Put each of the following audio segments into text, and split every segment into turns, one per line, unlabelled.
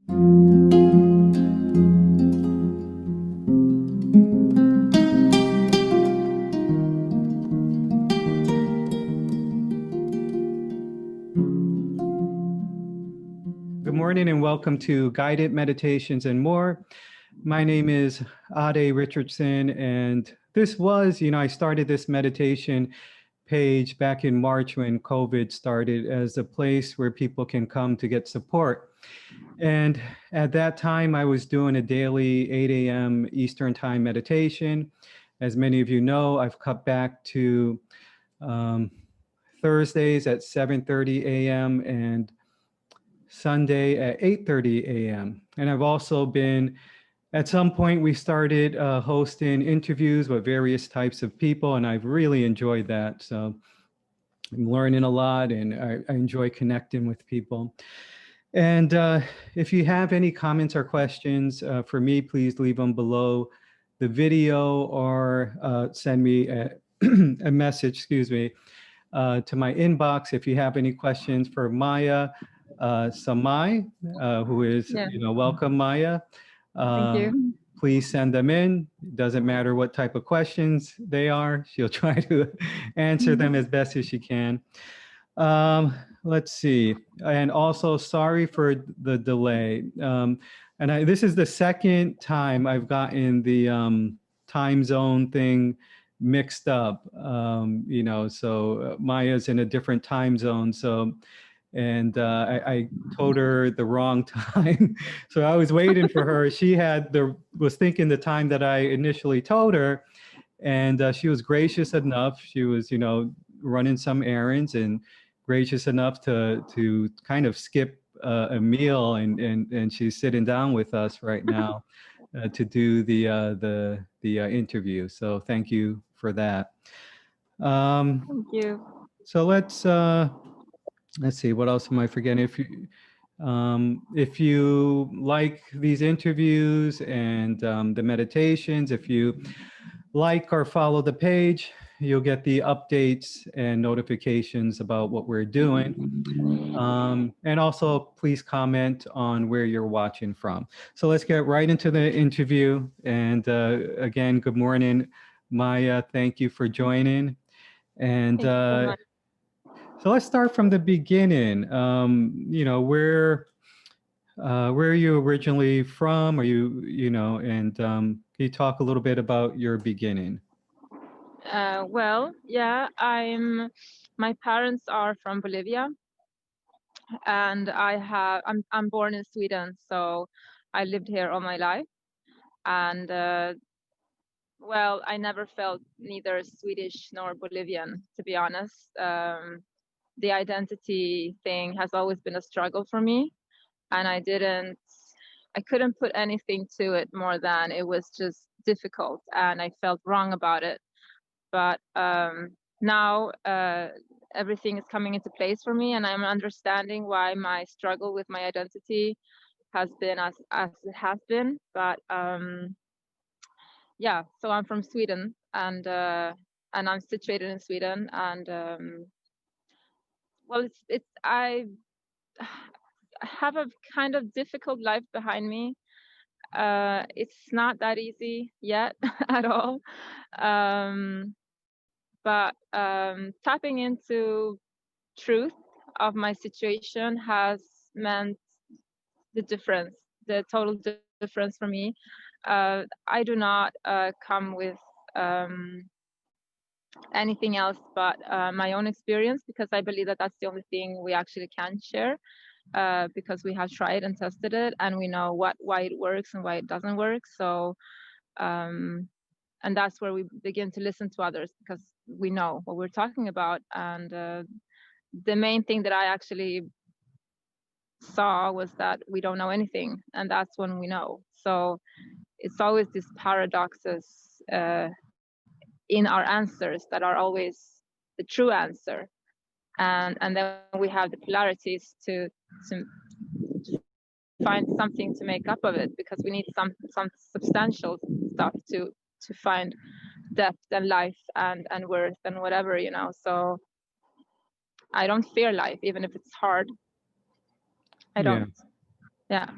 Good morning and welcome to Guided Meditations and More. My name is Ade Richardson, and this was, I started this meditation page back in March when COVID started as a place where people can come to get support. And at that time, I was doing a daily 8 a.m. Eastern Time meditation. As many of you know, I've cut back to Thursdays at 7:30 a.m. and Sunday at 8:30 a.m. And I've also been, at some point, we started hosting interviews with various types of people, and I've really enjoyed that. So I'm learning a lot, and I enjoy connecting with people. And if you have any comments or questions for me, please leave them below the video or send me a message, to my inbox if you have any questions for Maya Samay, who is, welcome, Maya.
Thank you.
Please send them in. It doesn't matter what type of questions they are. She'll try to answer them as best as she can. Let's see. And also, sorry for the delay. This is the second time I've gotten the time zone thing mixed up. So Maya's in a different time zone. So, and I told her the wrong time. So I was waiting for her. She was thinking the time that I initially told her. And she was gracious enough. She was, running some errands and gracious enough to kind of skip a meal, and she's sitting down with us right now to do the interview. So thank you for that.
Thank you.
So let's see, what else am I forgetting? If you like these interviews and the meditations, if you like or follow the page, you'll get the updates and notifications about what we're doing. And also, please comment on where you're watching from. So let's get right into the interview. And again, good morning, Maya. Thank you for joining. And
Thank you so much.
so let's start from the beginning. Where are you originally from? Are and can you talk a little bit about your beginning?
My parents are from Bolivia, and I'm born in Sweden, so I lived here all my life. And I never felt neither Swedish nor Bolivian, to be honest. The identity thing has always been a struggle for me, and I couldn't put anything to it more than it was just difficult, and I felt wrong about it. But now everything is coming into place for me, and I'm understanding why my struggle with my identity has been as it has been. But so I'm from Sweden, and I'm situated in Sweden, and I have a kind of difficult life behind me. It's not that easy yet at all. But tapping into truth of my situation has meant the total difference for me. I do not come with anything else but my own experience, because I believe that that's the only thing we actually can share, because we have tried and tested it, and we know why it works and why it doesn't work. So and that's where we begin to listen to others, because we know what we're talking about. And the main thing that I actually saw was that we don't know anything, and that's when we know. So it's always these paradoxes in our answers that are always the true answer, and then we have the polarities to find something to make up of it, because we need some substantial stuff to find depth and life and worth and whatever, So I don't fear life, even if it's hard. I don't. Yeah.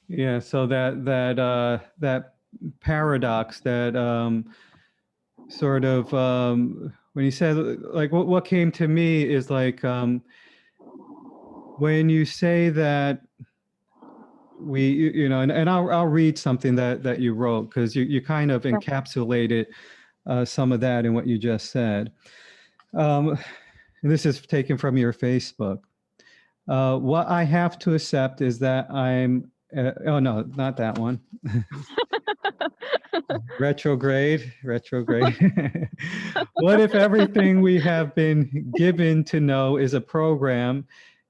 Yeah, so that paradox, that sort of when you said, like, what came to me is like, when you say that and I'll read something that you wrote, because you kind of
Yeah.
encapsulated some of that in what you just said. And this is taken from your Facebook. What I have to accept is that oh no, not that one. Retrograde. What if everything we have been given to know is a program,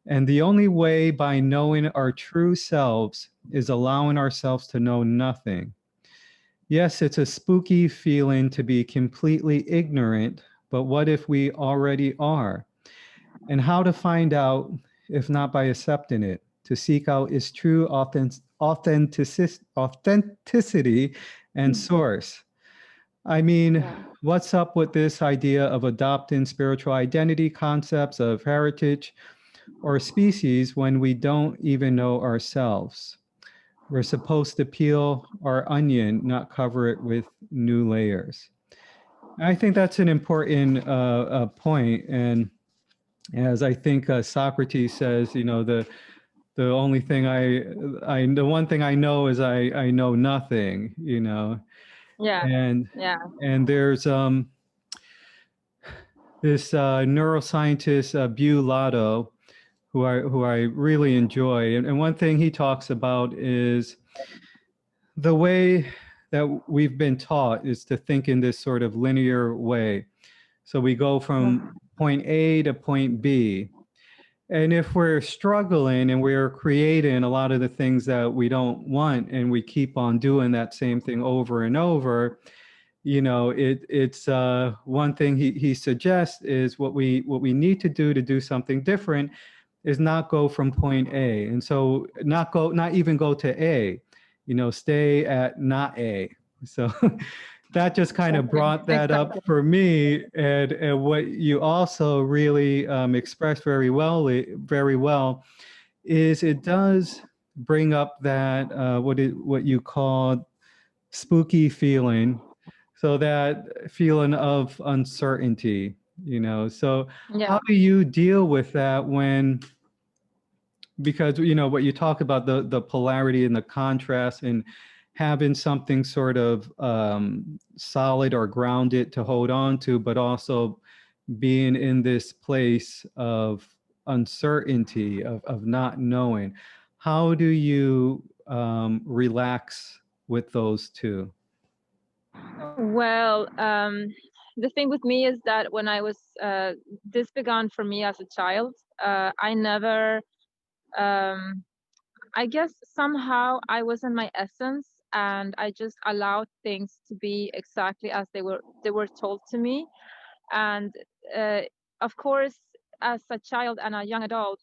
and the only way by knowing our true selves is allowing ourselves to know nothing? Yes, it's a spooky feeling to be completely ignorant, but what if we already are? And how to find out, if not by accepting it, to seek out its true authenticity and source. I mean,
Yeah.
what's up with this idea of adopting spiritual identity concepts of heritage or species when we don't even know ourselves? We're supposed to peel our onion, not cover it with new layers. I think that's an important point. And as I think Socrates says, the only thing the one thing I know is I know nothing,
Yeah.
and
Yeah.
there's this neuroscientist, Bu Lotto, who I really enjoy, and one thing he talks about is the way that we've been taught is to think in this sort of linear way. So we go from point A to point B. And if we're struggling and we're creating a lot of the things that we don't want, and we keep on doing that same thing over and over, it's one thing he suggests is what we need to do something different is not go from point A. And so not even go to A, stay at not A. So that just kind of
Exactly.
brought that up
Exactly.
for me. And what you also really expressed very well is it does bring up that what you called spooky feeling. So that feeling of uncertainty, so
Yeah.
how do you deal with that when, because what you talk about, the polarity and the contrast, and having something sort of solid or grounded to hold on to, but also being in this place of uncertainty, of not knowing? How do you relax with those two?
Well, the thing with me is that when I was this began for me as a child, I never I guess somehow I was in my essence, and I just allowed things to be exactly as they were told to me. And uh, of course, as a child and a young adult,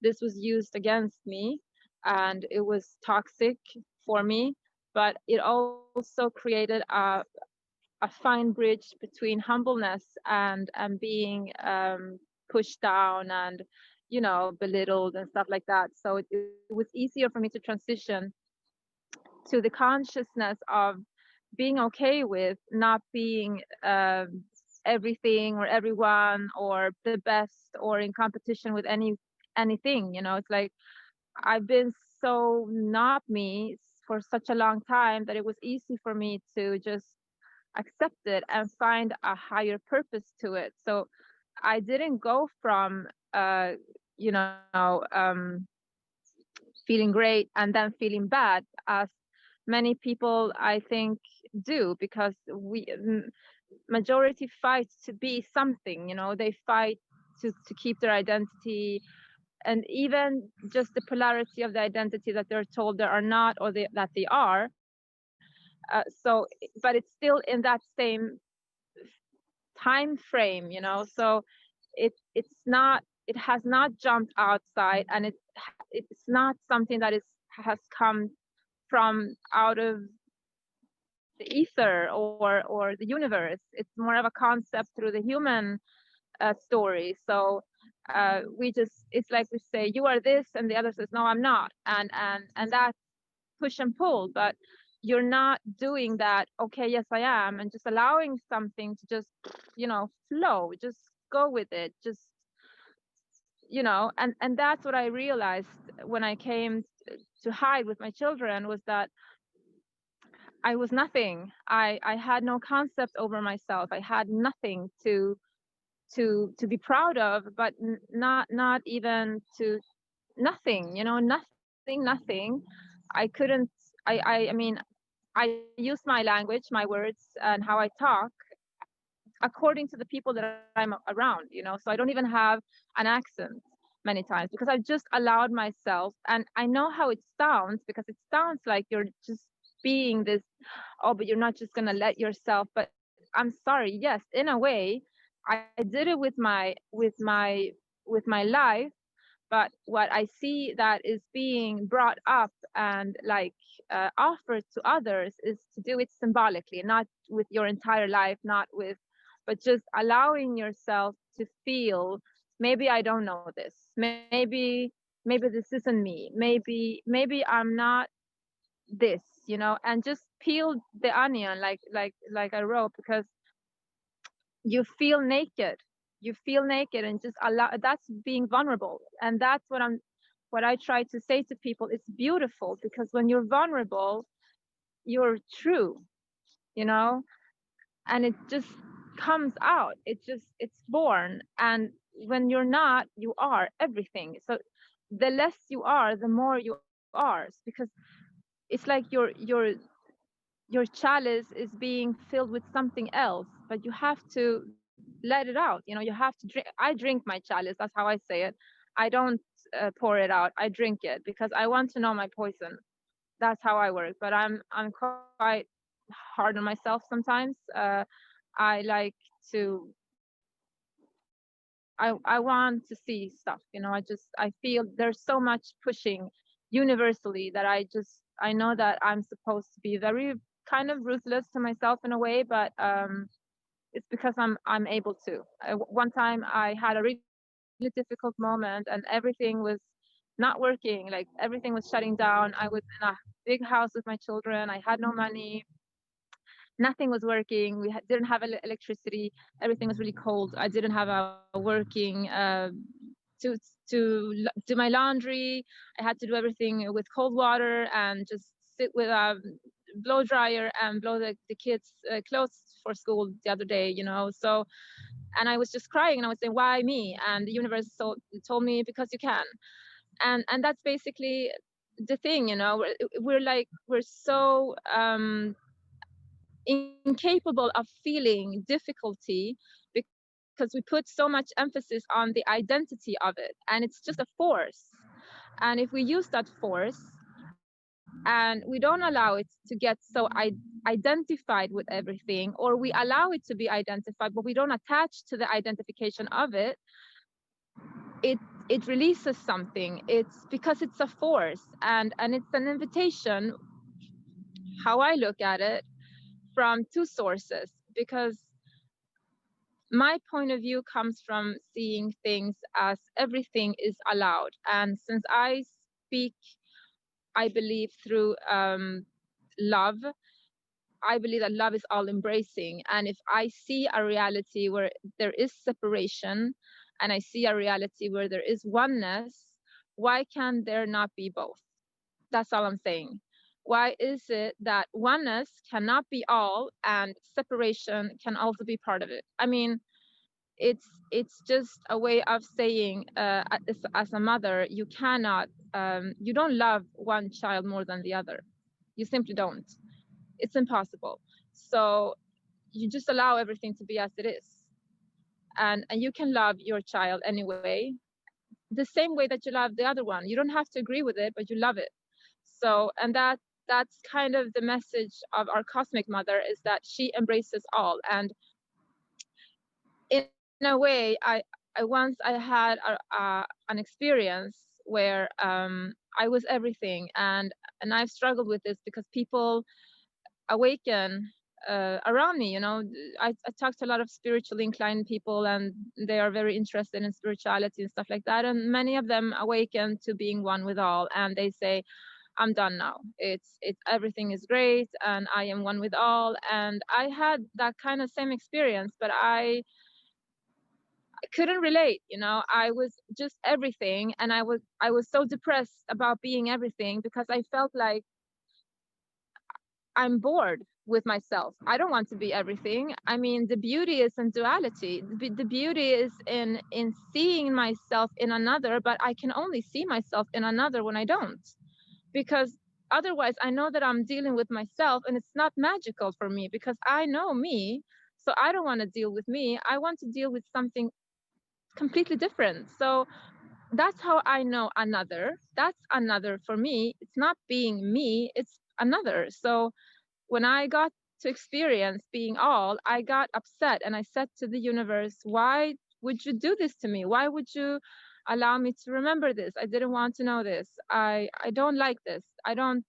this was used against me, and it was toxic for me. But it also created a fine bridge between humbleness and being pushed down and belittled and stuff like that. So it was easier for me to transition to the consciousness of being okay with not being everything or everyone or the best or in competition with anything. It's like I've been so not me for such a long time that it was easy for me to just accept it and find a higher purpose to it. So I didn't go from you know feeling great and then feeling bad, as many people I think do, because majority fight to be something. They fight to keep their identity, and even just the polarity of the identity that they're told they are not, or that they are. But it's still in that same time frame. So it has not jumped outside, and it's not something that is has come from out of the ether or the universe. It's more of a concept through the human story. So it's like we say, you are this, and the other says, no, I'm not. And that's push and pull, but you're not doing that. Okay, yes, I am, and just allowing something to just, flow, just go with it, just, and that's what I realized when I came to hide with my children, was that I was nothing. I had no concept over myself. I had nothing to be proud of, but not even to nothing, nothing. I couldn't. I mean, I use my language, my words, and how I talk according to the people that I'm around, so I don't even have an accent many times, because I've just allowed myself, and I know how it sounds, because it sounds like you're just being this, oh, but you're not just going to let yourself. But I'm sorry, yes, in a way I did it with my life. But what I see that is being brought up and like offered to others is to do it symbolically, not with your entire life, not with, but just allowing yourself to feel, maybe I don't know this, maybe this isn't me, maybe I'm not this, and just peel the onion, like I wrote, because you feel naked, and just allow, that's being vulnerable. And that's what I try to say to people. It's beautiful, because when you're vulnerable, you're true, you know and it just comes out, it's born. And when you're not, you are everything. So the less you are, the more you are, because it's like your chalice is being filled with something else, but you have to let it out. You have to drink. I drink my chalice, that's how I say it. I don't pour it out, I drink it, because I want to know my poison. That's how I work. But I'm quite hard on myself sometimes. I like to, I want to see stuff, I feel there's so much pushing universally, that I know that I'm supposed to be very kind of ruthless to myself in a way. But it's because I'm able to. One time I had a really difficult moment, and everything was not working, like everything was shutting down. I was in a big house with my children, I had no money, nothing was working. We didn't have electricity. Everything was really cold. I didn't have a working to do my laundry. I had to do everything with cold water, and just sit with a blow dryer and blow the kids' clothes for school the other day. So, and I was just crying, and I was saying, why me? And the universe told me, because you can. And that's basically the thing. We're so incapable of feeling difficulty, because we put so much emphasis on the identity of it, and it's just a force. And if we use that force and we don't allow it to get so identified with everything, or we allow it to be identified but we don't attach to the identification of it, it releases something. It's because it's a force, and it's an invitation, how I look at it, from two sources. Because my point of view comes from seeing things as everything is allowed. And since I speak, I believe, through love, I believe that love is all embracing. And if I see a reality where there is separation, and I see a reality where there is oneness, why can there not be both? That's all I'm saying. Why is it that oneness cannot be all and separation can also be part of it? I mean, it's just a way of saying, as a mother, you cannot, you don't love one child more than the other. You simply don't. It's impossible. So you just allow everything to be as it is, and you can love your child anyway, the same way that you love the other one. You don't have to agree with it, but you love it. So, and that's kind of the message of our cosmic mother, is that she embraces all. And in a way, I had an experience where I was everything, and I've struggled with this, because people awaken around me. I talk to a lot of spiritually inclined people, and they are very interested in spirituality and stuff like that, and many of them awaken to being one with all, and they say, I'm done now. It's everything is great and I am one with all. And I had that kind of same experience, but I couldn't relate, you know. I was just everything, and I was so depressed about being everything because I felt like I'm bored with myself. I don't want to be everything. I mean, the beauty is in duality. The beauty is in seeing myself in another, but I can only see myself in another when I don't. Because otherwise I know that I'm dealing with myself and it's not magical for me because I know me. So I don't want to deal with me. I want to deal with something completely different. So that's how I know another. That's another for me. It's not being me, it's another. So when I got to experience being all, I got upset and I said to the universe, why would you do this to me? Why would you allow me to remember this? I didn't want to know this. I don't like this. I don't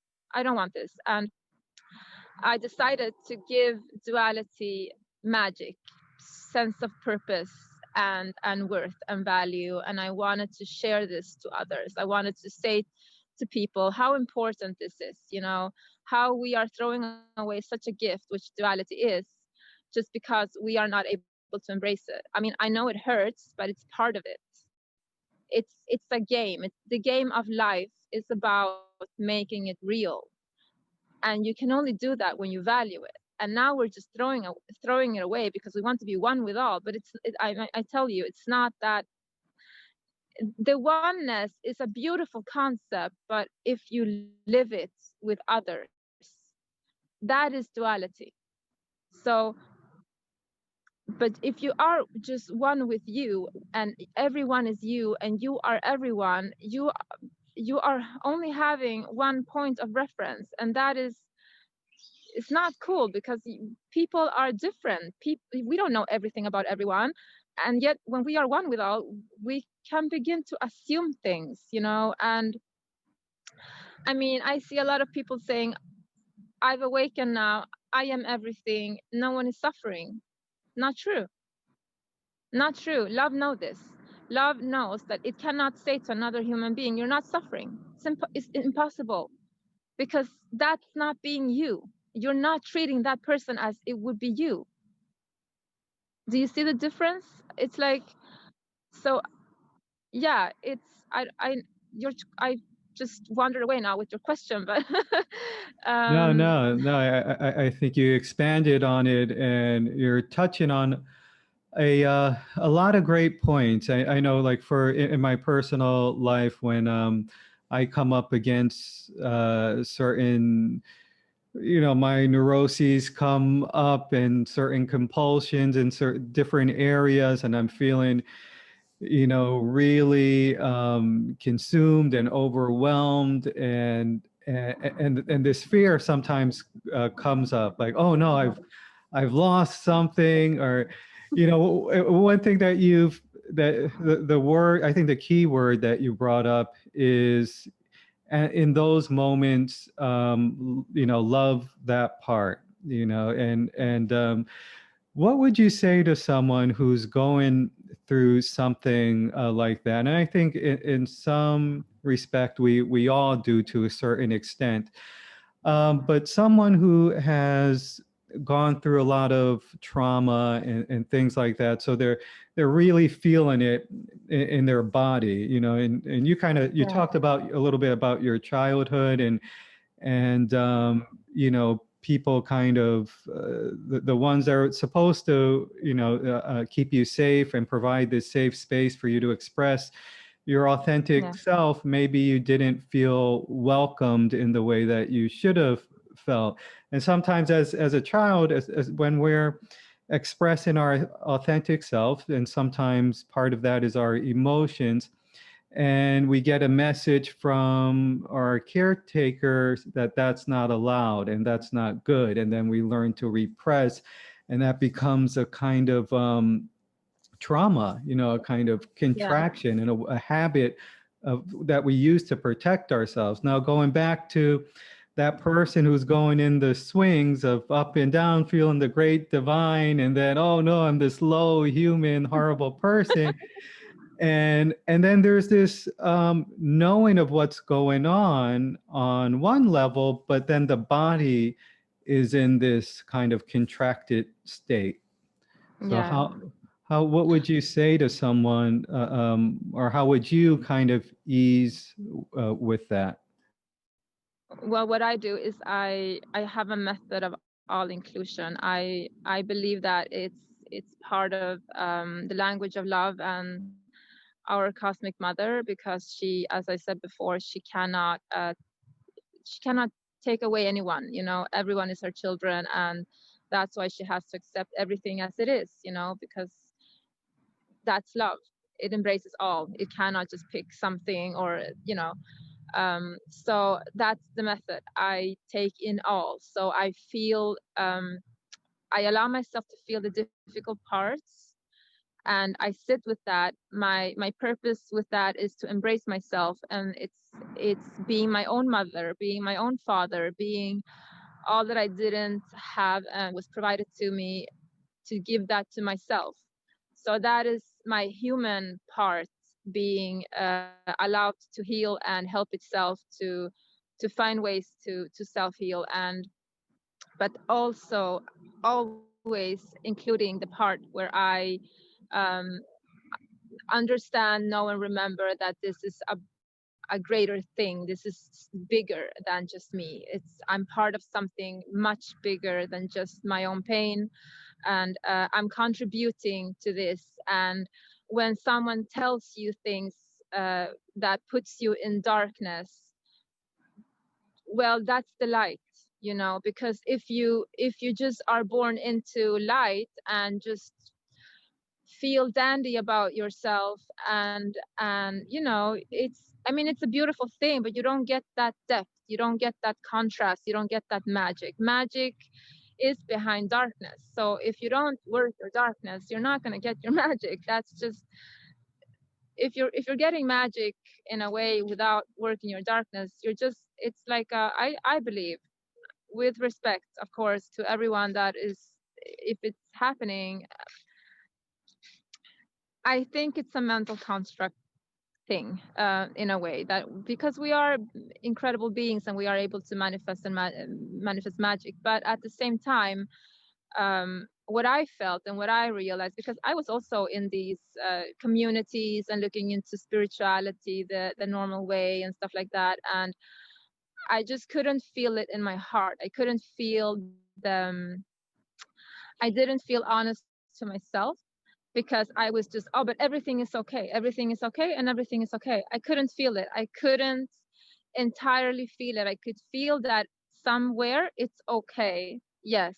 want this. And I decided to give duality magic, sense of purpose and worth and value. And I wanted to share this to others. I wanted to say to people how important this is, you know, how we are throwing away such a gift, which duality is, just because we are not able to embrace it. I mean, I know it hurts, but it's part of it. It's a game. It's the game of life is about making it real, and you can only do that when you value it. And now we're just throwing it away because we want to be one with all, but I tell you, it's not that. The oneness is a beautiful concept, but if you live it with others, that is duality. So, but if you are just one with you and everyone is you and you are everyone, you are only having one point of reference, and that is, it's not cool because people are different. We don't know everything about everyone, and yet when we are one with all, we can begin to assume things, you know. And I mean, I see a lot of people saying, I've awakened now, I am everything, no one is suffering. Not true. Not true. Love knows this. Love knows that it cannot say to another human being, you're not suffering. It's impossible, because that's not being you. You're not treating that person as it would be you. Do you see the difference? It's like, so yeah, it's, I just wandered away now with your question, but
No,
um
no, no. I think you expanded on it, and you're touching on a lot of great points. I know, like for in my personal life, when I come up against certain, you know, my neuroses come up and certain compulsions in certain different areas, and I'm feeling, you know, really consumed and overwhelmed, and this fear sometimes comes up, like, oh no, I've lost something, or, you know, one thing that the word, I think the key word that you brought up is, in those moments, you know, love that part, you know. And what would you say to someone who's going through something like that? And I think in some respect, we all do to a certain extent. But someone who has gone through a lot of trauma and things like that, so they're really feeling it in their body, you know. And you
yeah,
talked about a little bit about your childhood, and you know, people kind of the ones that are supposed to, you know, keep you safe and provide this safe space for you to express your authentic
yeah,
self, maybe you didn't feel welcomed in the way that you should have felt. And sometimes as a child, as when we're expressing our authentic self, and sometimes part of that is our emotions, and we get a message from our caretakers that that's not allowed and that's not good, and then we learn to repress, and that becomes a kind of trauma, you know, a kind of
yeah,
contraction and a habit that we use to protect ourselves. Now, going back to that person who's going in the swings of up and down, feeling the great divine, and then, oh no, I'm this low human, horrible person. And then there's this knowing of what's going on one level, but then the body is in this kind of contracted state. So
Yeah.
how what would you say to someone, or how would you kind of ease with that?
Well, what I do is I have a method of all inclusion. I believe that it's part of the language of love and our cosmic mother, because she, as I said before, she cannot take away anyone. You know, everyone is her children, and that's why she has to accept everything as it is. You know, because that's love. It embraces all. It cannot just pick something, or so that's the method. I take in all. So I feel, I allow myself to feel the difficult parts, and I sit with that. My purpose with that is to embrace myself, and it's being my own mother, being my own father, being all that I didn't have and was provided to me, to give that to myself. So that is my human part, being allowed to heal and help itself to find ways to self heal, and but also always including the part where I um, understand, know, and remember that this is a greater thing. This is bigger than just me. I'm part of something much bigger than just my own pain, and I'm contributing to this. And when someone tells you things that puts you in darkness, well, that's the light, because if you just are born into light and just feel dandy about yourself, and I mean, it's a beautiful thing, but you don't get that depth, you don't get that contrast, you don't get that magic is behind darkness. So if you don't work your darkness, you're not going to get your magic. That's just, if you're getting magic in a way without working your darkness, you're just, it's like, I believe, with respect of course to everyone that is, if it's happening, I think it's a mental construct thing, in a way, that because we are incredible beings and we are able to manifest and manifest magic, but at the same time, what I felt and what I realized, because I was also in these communities and looking into spirituality the normal way and stuff like that, and I just couldn't feel it in my heart. I couldn't feel I didn't feel honest to myself, because I was just, oh, but everything is okay. Everything is okay and everything is okay. I couldn't feel it. I couldn't entirely feel it. I could feel that somewhere it's okay, yes,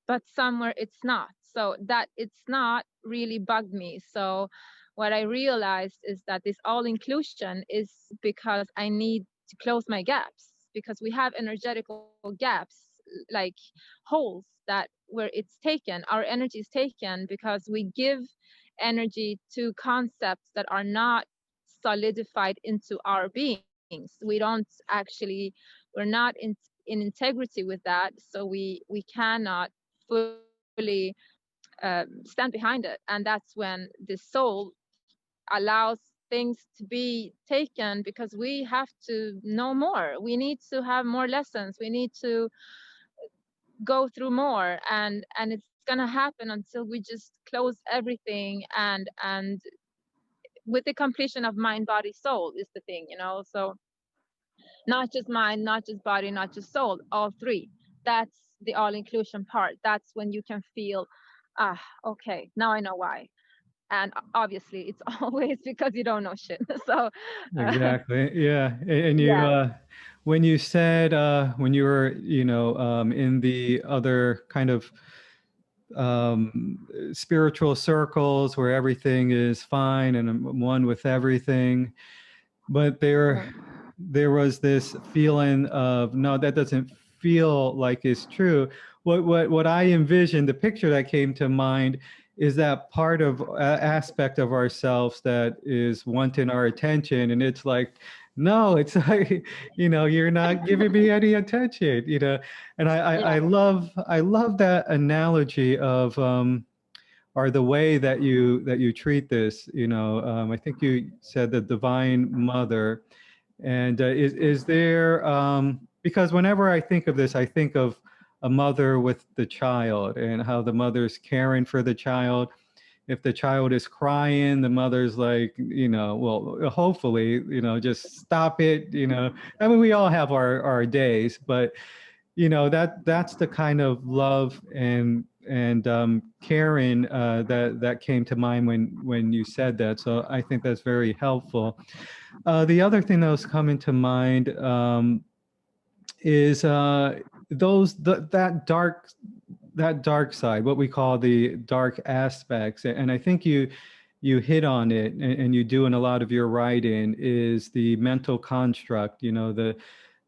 but somewhere it's not. So that it's not really bugged me. So what I realized is that this all inclusion is because I need to close my gaps, because we have energetical gaps, like holes, that where it's taken, our energy is taken because we give energy to concepts that are not solidified into our beings. We don't actually, we're not in integrity with that, so we cannot fully stand behind it, and that's when the soul allows things to be taken, because we have to know more, we need to have more lessons, we need to go through more, and it's going to happen until we just close everything, and with the completion of mind, body, soul is the thing, so not just mind, not just body, not just soul, all three. That's the all inclusion part. That's when you can feel, okay, now I know why. And obviously it's always because you don't know shit. So
Exactly. Yeah. And you,
yeah.
when you said, when you were, in the other kind of spiritual circles where everything is fine and I'm one with everything, but there was this feeling of, no, that doesn't feel like it's true. What I envisioned, the picture that came to mind, is that part of aspect of ourselves that is wanting our attention, and it's like, no, it's like, you're not giving me any attention, and I
Yeah.
love that analogy of or the way that you treat this. I think you said the Divine Mother, and is there because whenever I think of this, I think of a mother with the child and how the mother's caring for the child. If the child is crying, the mother's like, well, hopefully, just stop it. I mean, we all have our days, but that's the kind of love and caring that came to mind when you said that. So I think that's very helpful. The other thing that was coming to mind is that dark side, what we call the dark aspects, and I think you hit on it, and you do in a lot of your writing, is the mental construct.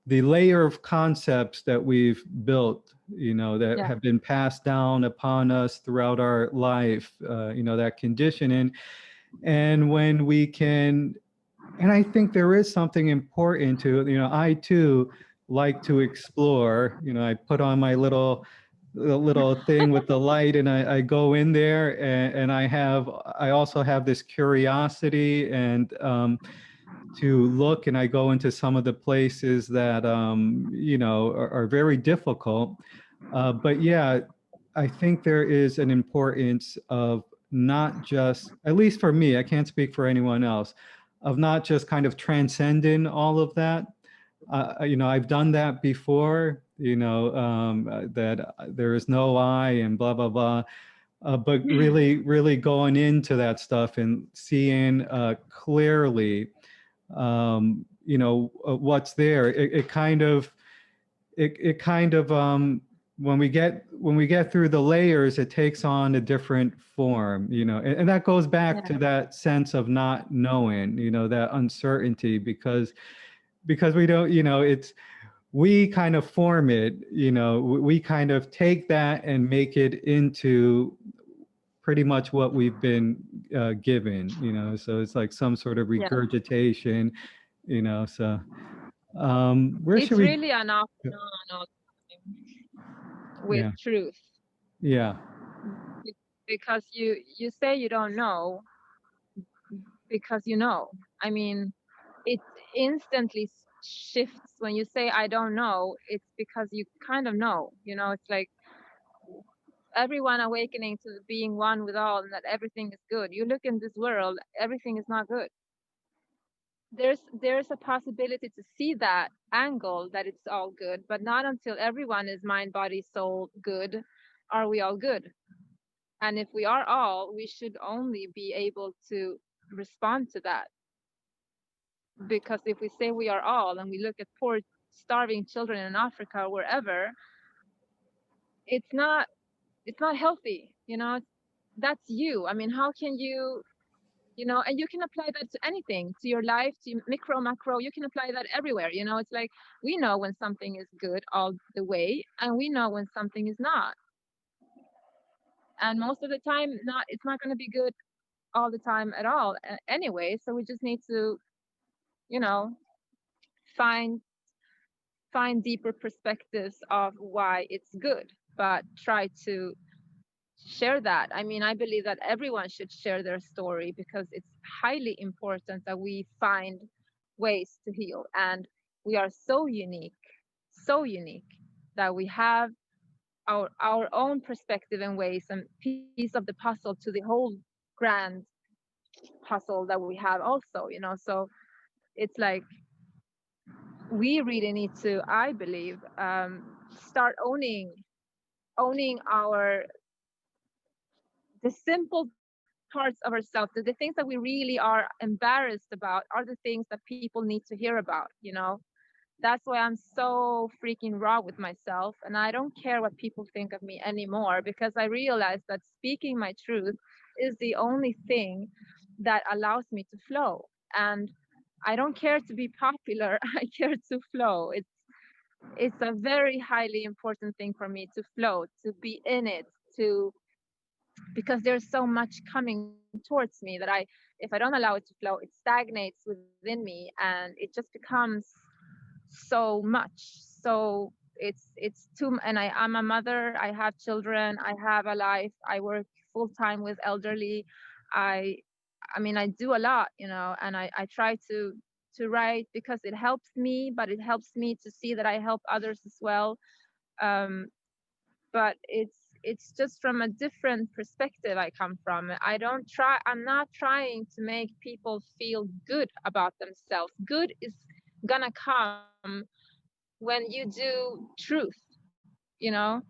The layer of concepts that we've built, that
Yeah.
have been passed down upon us throughout our life, that conditioning. And when we can, and I think there is something important to, I too like to explore. I put on my little thing with the light, and I go in there, and I also have this curiosity, and to look, and I go into some of the places that are very difficult. But yeah, I think there is an importance of not just, at least for me, I can't speak for anyone else, of not just kind of transcending all of that. I've done that before, that there is no I and blah, blah, blah. But really, really going into that stuff and seeing clearly, what's there. It kind of when we get through the layers, it takes on a different form, and that goes back
Yeah.
to that sense of not knowing, that uncertainty, because we don't, it's we kind of form it, we kind of take that and make it into pretty much what we've been given, so it's like some sort of
Yeah.
regurgitation, so where should
It's
we?
really an off and on all the time with
Yeah,
truth.
yeah,
Because you say you don't know because you know. I mean, it instantly shifts when you say I don't know. It's because you kind of know. It's like everyone awakening to being one with all, and that everything is good. You look in this world, everything is not good. There's a possibility to see that angle, that it's all good, but not until everyone is mind, body, soul good are we all good. And if we are all, we should only be able to respond to that. Because if we say we are all, and we look at poor starving children in Africa or wherever, it's not healthy. That's you. I mean, how can you, and you can apply that to anything, to your life, to micro, macro. You can apply that everywhere. It's like we know when something is good all the way, and we know when something is not. And most of the time, it's not going to be good all the time at all anyway. So we just need to, you know, find deeper perspectives of why it's good, but try to share that. I mean, I believe that everyone should share their story, because it's highly important that we find ways to heal. And we are so unique, that we have our own perspective and ways and piece of the puzzle to the whole grand puzzle that we have also. So it's like we really need to, I believe, start owning our the simple parts of ourselves, the things that we really are embarrassed about, are the things that people need to hear about. That's why I'm so freaking raw with myself, and I don't care what people think of me anymore, because I realize that speaking my truth is the only thing that allows me to flow. And I don't care to be popular. I care to flow. It's a very highly important thing for me to flow, to be in it, to because there's so much coming towards me that if I don't allow it to flow, it stagnates within me, and it just becomes so much. So it's too, and I'm a mother, I have children, I have a life, I work full time with elderly. I I mean, I do a lot, and I try to write because it helps me, but it helps me to see that I help others as well. Um, but it's just from a different perspective I come from. I'm not trying to make people feel good about themselves. Good is gonna come when you do truth, you know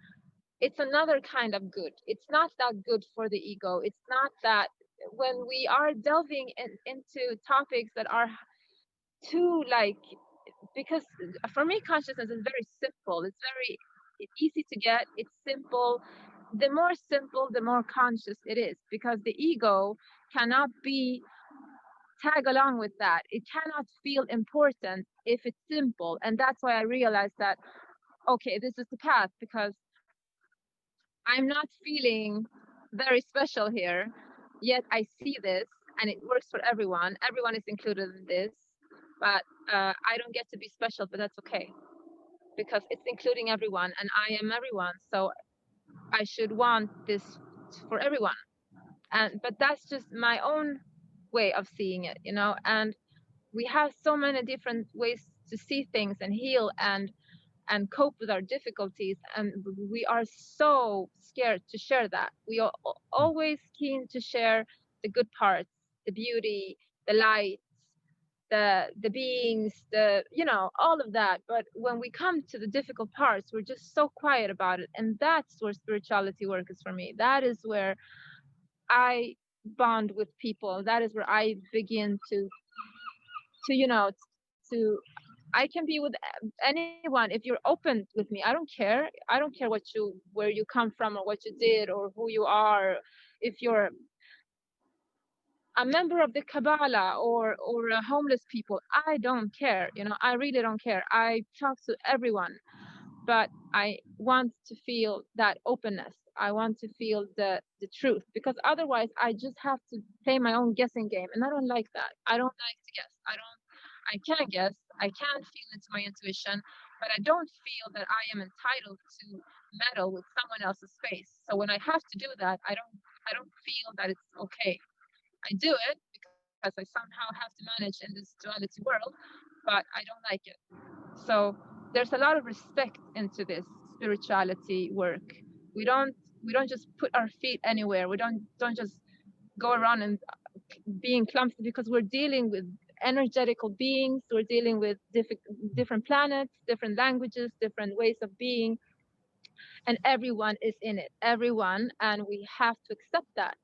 it's another kind of good. It's not that good for the ego. It's not that when we are delving into topics that are too like, because for me consciousness is very simple. It's easy to get. It's simple. The more simple, the more conscious it is, because the ego cannot be tag along with that. It cannot feel important if it's simple. And that's why I realized that, okay, this is the path, because I'm not feeling very special here, yet I see this and it works for everyone. Everyone is included in this, but I don't get to be special, but that's okay, because it's including everyone and I am everyone. So I should want this for everyone. But that's just my own way of seeing it, and we have so many different ways to see things and heal and cope with our difficulties, and we are so scared to share that. We are always keen to share the good parts, the beauty, the light, the beings, all of that. But when we come to the difficult parts, we're just so quiet about it, and that's where spirituality work is for me. That is where I bond with people. That is where I begin to to I can be with anyone if you're open with me. I don't care. I don't care where you come from or what you did or who you are. If you're a member of the Kabbalah or a homeless people, I don't care. I really don't care. I talk to everyone, but I want to feel that openness. I want to feel the truth, because otherwise I just have to play my own guessing game, and I don't like that. I don't like to guess. I can guess. I can feel into my intuition, but I don't feel that I am entitled to meddle with someone else's space. So when I have to do that, I don't feel that it's okay. I do it because I somehow have to manage in this duality world, but I don't like it. So there's a lot of respect into this spirituality work. We don't we don't just put our feet anywhere. We don't just go around and being clumsy, because we're dealing with energetical beings. We're dealing with different planets, different languages, different ways of being, and everyone is in it. Everyone, and we have to accept that.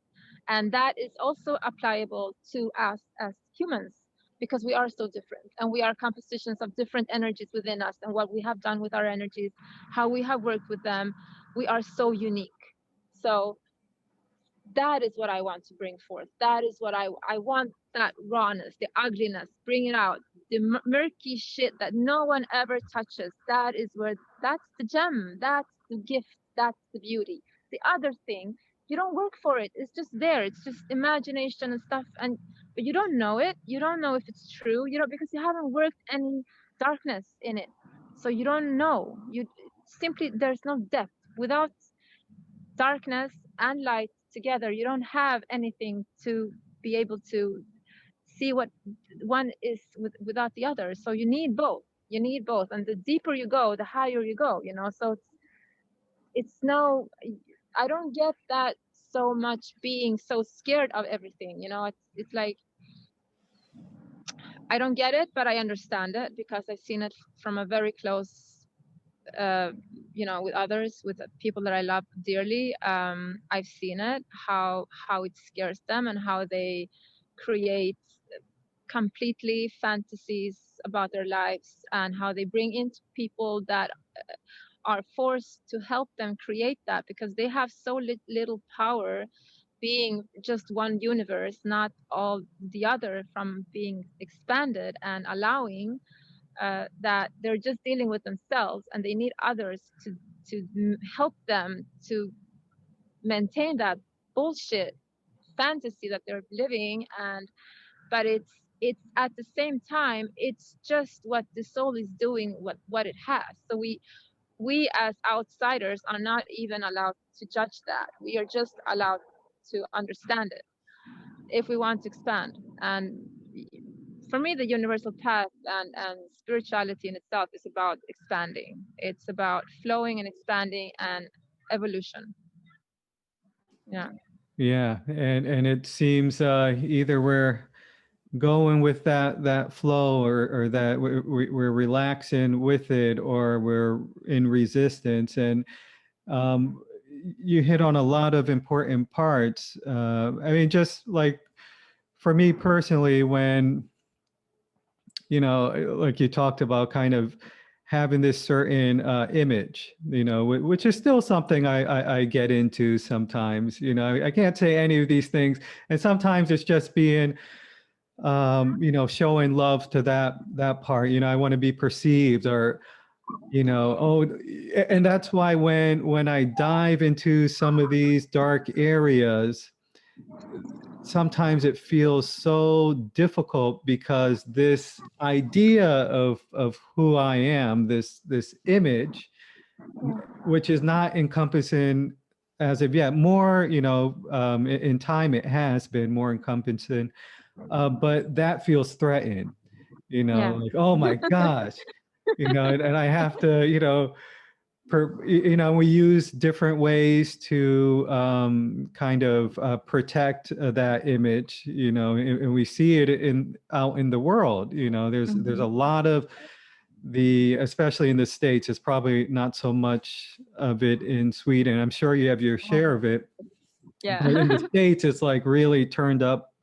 And that is also applicable to us as humans, because we are so different and we are compositions of different energies within us, and what we have done with our energies, how we have worked with them. We are so unique. So that is what I want to bring forth. That is what I want, that rawness, the ugliness, bring it out, the murky shit that no one ever touches. That's the gem, that's the gift, that's the beauty. The other thing, you don't work for it. It's just there. It's just imagination and stuff, but you don't know it. You don't know if it's true. Because you haven't worked any darkness in it, so you don't know. You simply, there's no depth without darkness and light together. You don't have anything to be able to see what one is without the other. So you need both. You need both, and the deeper you go, the higher you go. So it's no, I don't get that so much being so scared of everything. It's like I don't get it, but I understand it because I've seen it from a very close uh, with others, with people that I love dearly. I've seen it, how it scares them and how they create completely fantasies about their lives, and how they bring into people that are forced to help them create that, because they have so little power, being just one universe, not all the other, from being expanded and allowing that they're just dealing with themselves, and they need others to help them to maintain that bullshit fantasy that they're living. But it's at the same time, it's just what the soul is doing, what it has. So we as outsiders are not even allowed to judge that. We are just allowed to understand it, if we want to expand. And for me, the universal path and spirituality in itself is about expanding. It's about flowing and expanding and evolution. Yeah.
Yeah, and it seems either we're going with that flow, or that we're relaxing with it, or we're in resistance. And um, you hit on a lot of important parts. I mean, just like for me personally, when like you talked about, kind of having this certain image, which is still something I get into sometimes. I can't say any of these things, and sometimes it's just being showing love to that part. I want to be perceived, or oh, and that's why when I dive into some of these dark areas, sometimes it feels so difficult, because this idea of who I am, this image, which is not encompassing as of yet. More, in time it has been more encompassing, but that feels threatened.
Yeah.
Like, oh my gosh, and I have to, we use different ways to kind of protect that image, and we see it out in the world. There's a lot of especially in the States. It's probably not so much of it in Sweden. I'm sure you have your share of it, but in
Yeah.
the States, it's like really turned up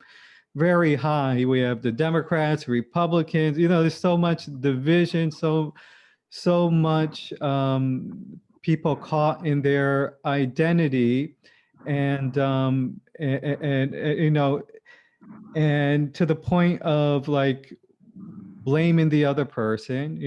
very high. We have the Democrats, Republicans. There's so much division, so much people caught in their identity, and and to the point of like blaming the other person.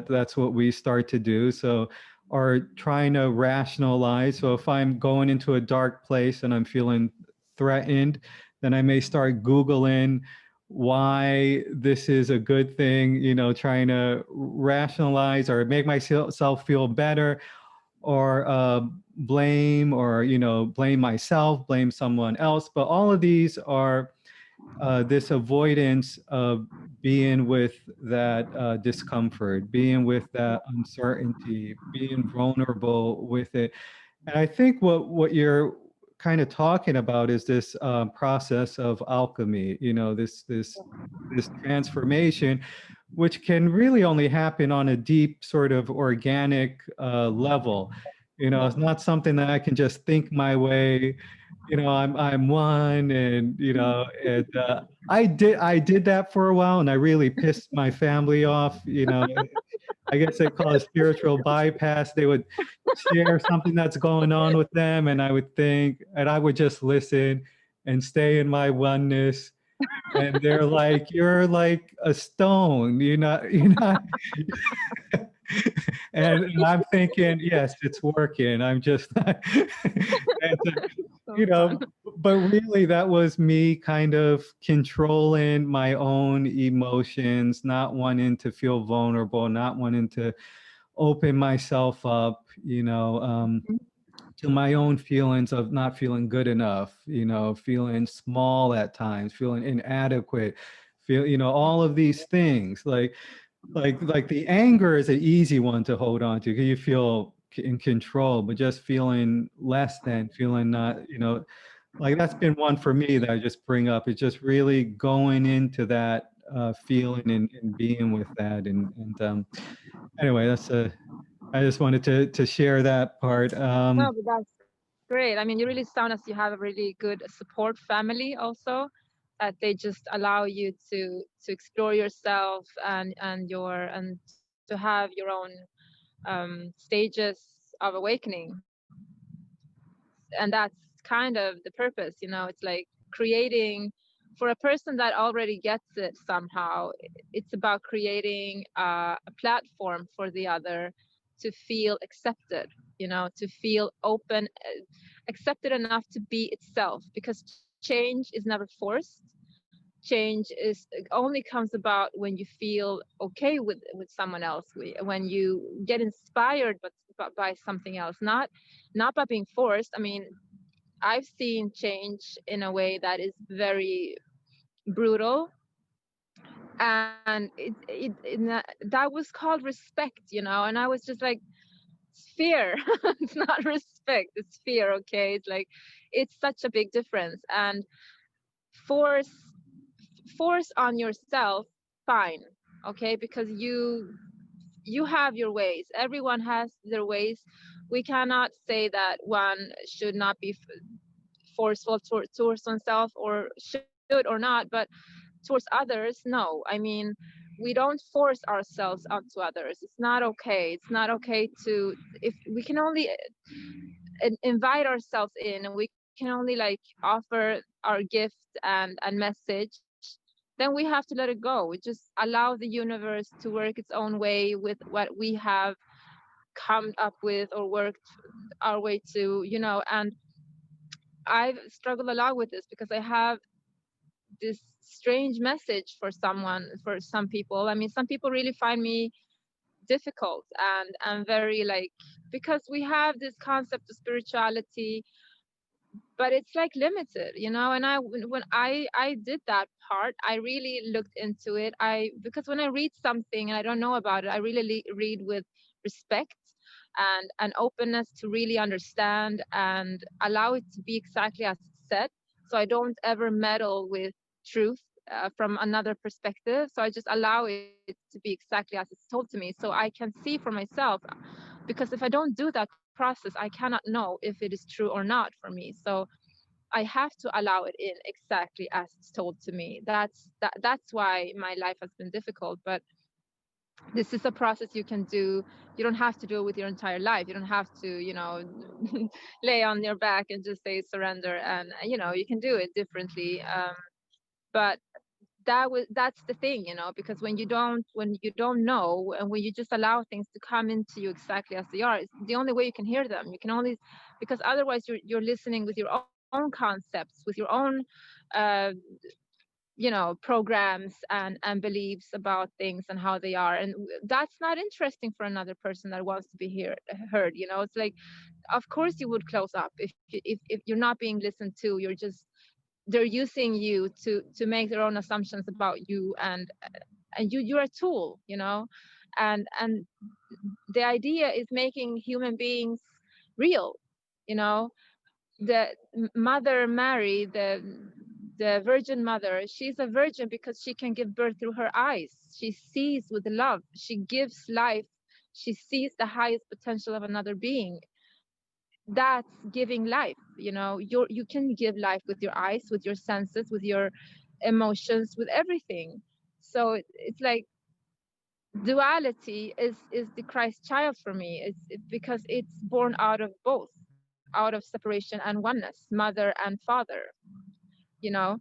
That's what we start to do. So, or trying to rationalize. So if I'm going into a dark place and I'm feeling threatened, then I may start Googling why this is a good thing, trying to rationalize or make myself feel better, or blame, or blame myself, blame someone else. But all of these are this avoidance of being with that discomfort, being with that uncertainty, being vulnerable with it. And I think what you're kind of talking about is this process of alchemy. This transformation, which can really only happen on a deep sort of organic level. It's not something that I can just think my way. I'm one, and I did that for a while, and I really pissed my family off. I guess they call it spiritual bypass. They would share something that's going on with them, and I would think, and I would just listen and stay in my oneness. And they're like, "You're like a stone. You're not." And I'm thinking, yes, it's working. I'm just, and,
So
you
fun.
know, but really that was me kind of controlling my own emotions, not wanting to feel vulnerable, not wanting to open myself up, to my own feelings of not feeling good enough, feeling small at times, feeling inadequate, all of these things. Like the anger is an easy one to hold on to, because you feel in control. But just feeling less than, feeling not, like that's been one for me that I just bring up. It's just really going into that feeling, and being with that. And anyway, I just wanted to share that part.
No, but that's great. I mean, you really sound as you have a really good support family also, that they just allow you to explore yourself and to have your own stages of awakening. And that's kind of the purpose, it's like creating for a person that already gets it somehow. It's about creating a platform for the other to feel accepted, to feel open, accepted enough to be itself, because change is never forced. Change is only comes about when you feel okay with someone else, when you get inspired by something else, not by being forced. I mean, I've seen change in a way that is very brutal, and that was called respect, and I was just like, it's fear. It's not respect, it's fear. Okay, it's like, it's such a big difference. And force force on yourself, fine, okay, because you have your ways, everyone has their ways. We cannot say that one should not be forceful towards oneself, or should or not, but towards others, no. I mean, we don't force ourselves onto others. It's not okay. It's not okay to, if we can only invite ourselves in, and we can only like offer our gift and message, then we have to let it go. We just allow the universe to work its own way with what we have come up with or worked our way to, and I've struggled a lot with this because I have this strange message for some people. I mean, some people really find me difficult and very like, because we have this concept of spirituality, but it's like limited, and when I did that part, I really looked into it. I Because when I read something and I don't know about it, I really read with respect and an openness to really understand and allow it to be exactly as it's said, so I don't ever meddle with truth from another perspective. So I just allow it to be exactly as it's told to me, so I can see for myself. Because if I don't do that process, I cannot know if it is true or not for me. So I have to allow it in exactly as it's told to me. That's why my life has been difficult. But this is a process you can do. You don't have to do it with your entire life. You don't have to, lay on your back and just say surrender. And you can do it differently. But that's the thing, because when you don't know, and when you just allow things to come into you exactly as they are, it's the only way you can hear them. You can only, because otherwise you're listening with your own concepts, with your own uh programs and beliefs about things and how they are, and that's not interesting for another person that wants to be heard. It's like, of course you would close up if you're not being listened to. They're using you to make their own assumptions about you, and you're a tool, and the idea is making human beings real. you know the Mother Mary, the Virgin Mother, she's a virgin because she can give birth through her eyes. She sees with love, she gives life, she sees the highest potential of another being. That's giving life. You can give life with your eyes, with your senses, with your emotions, with everything. So it's like, duality is the Christ child for me. Because it's born out of both, out of separation and oneness, mother and father. you know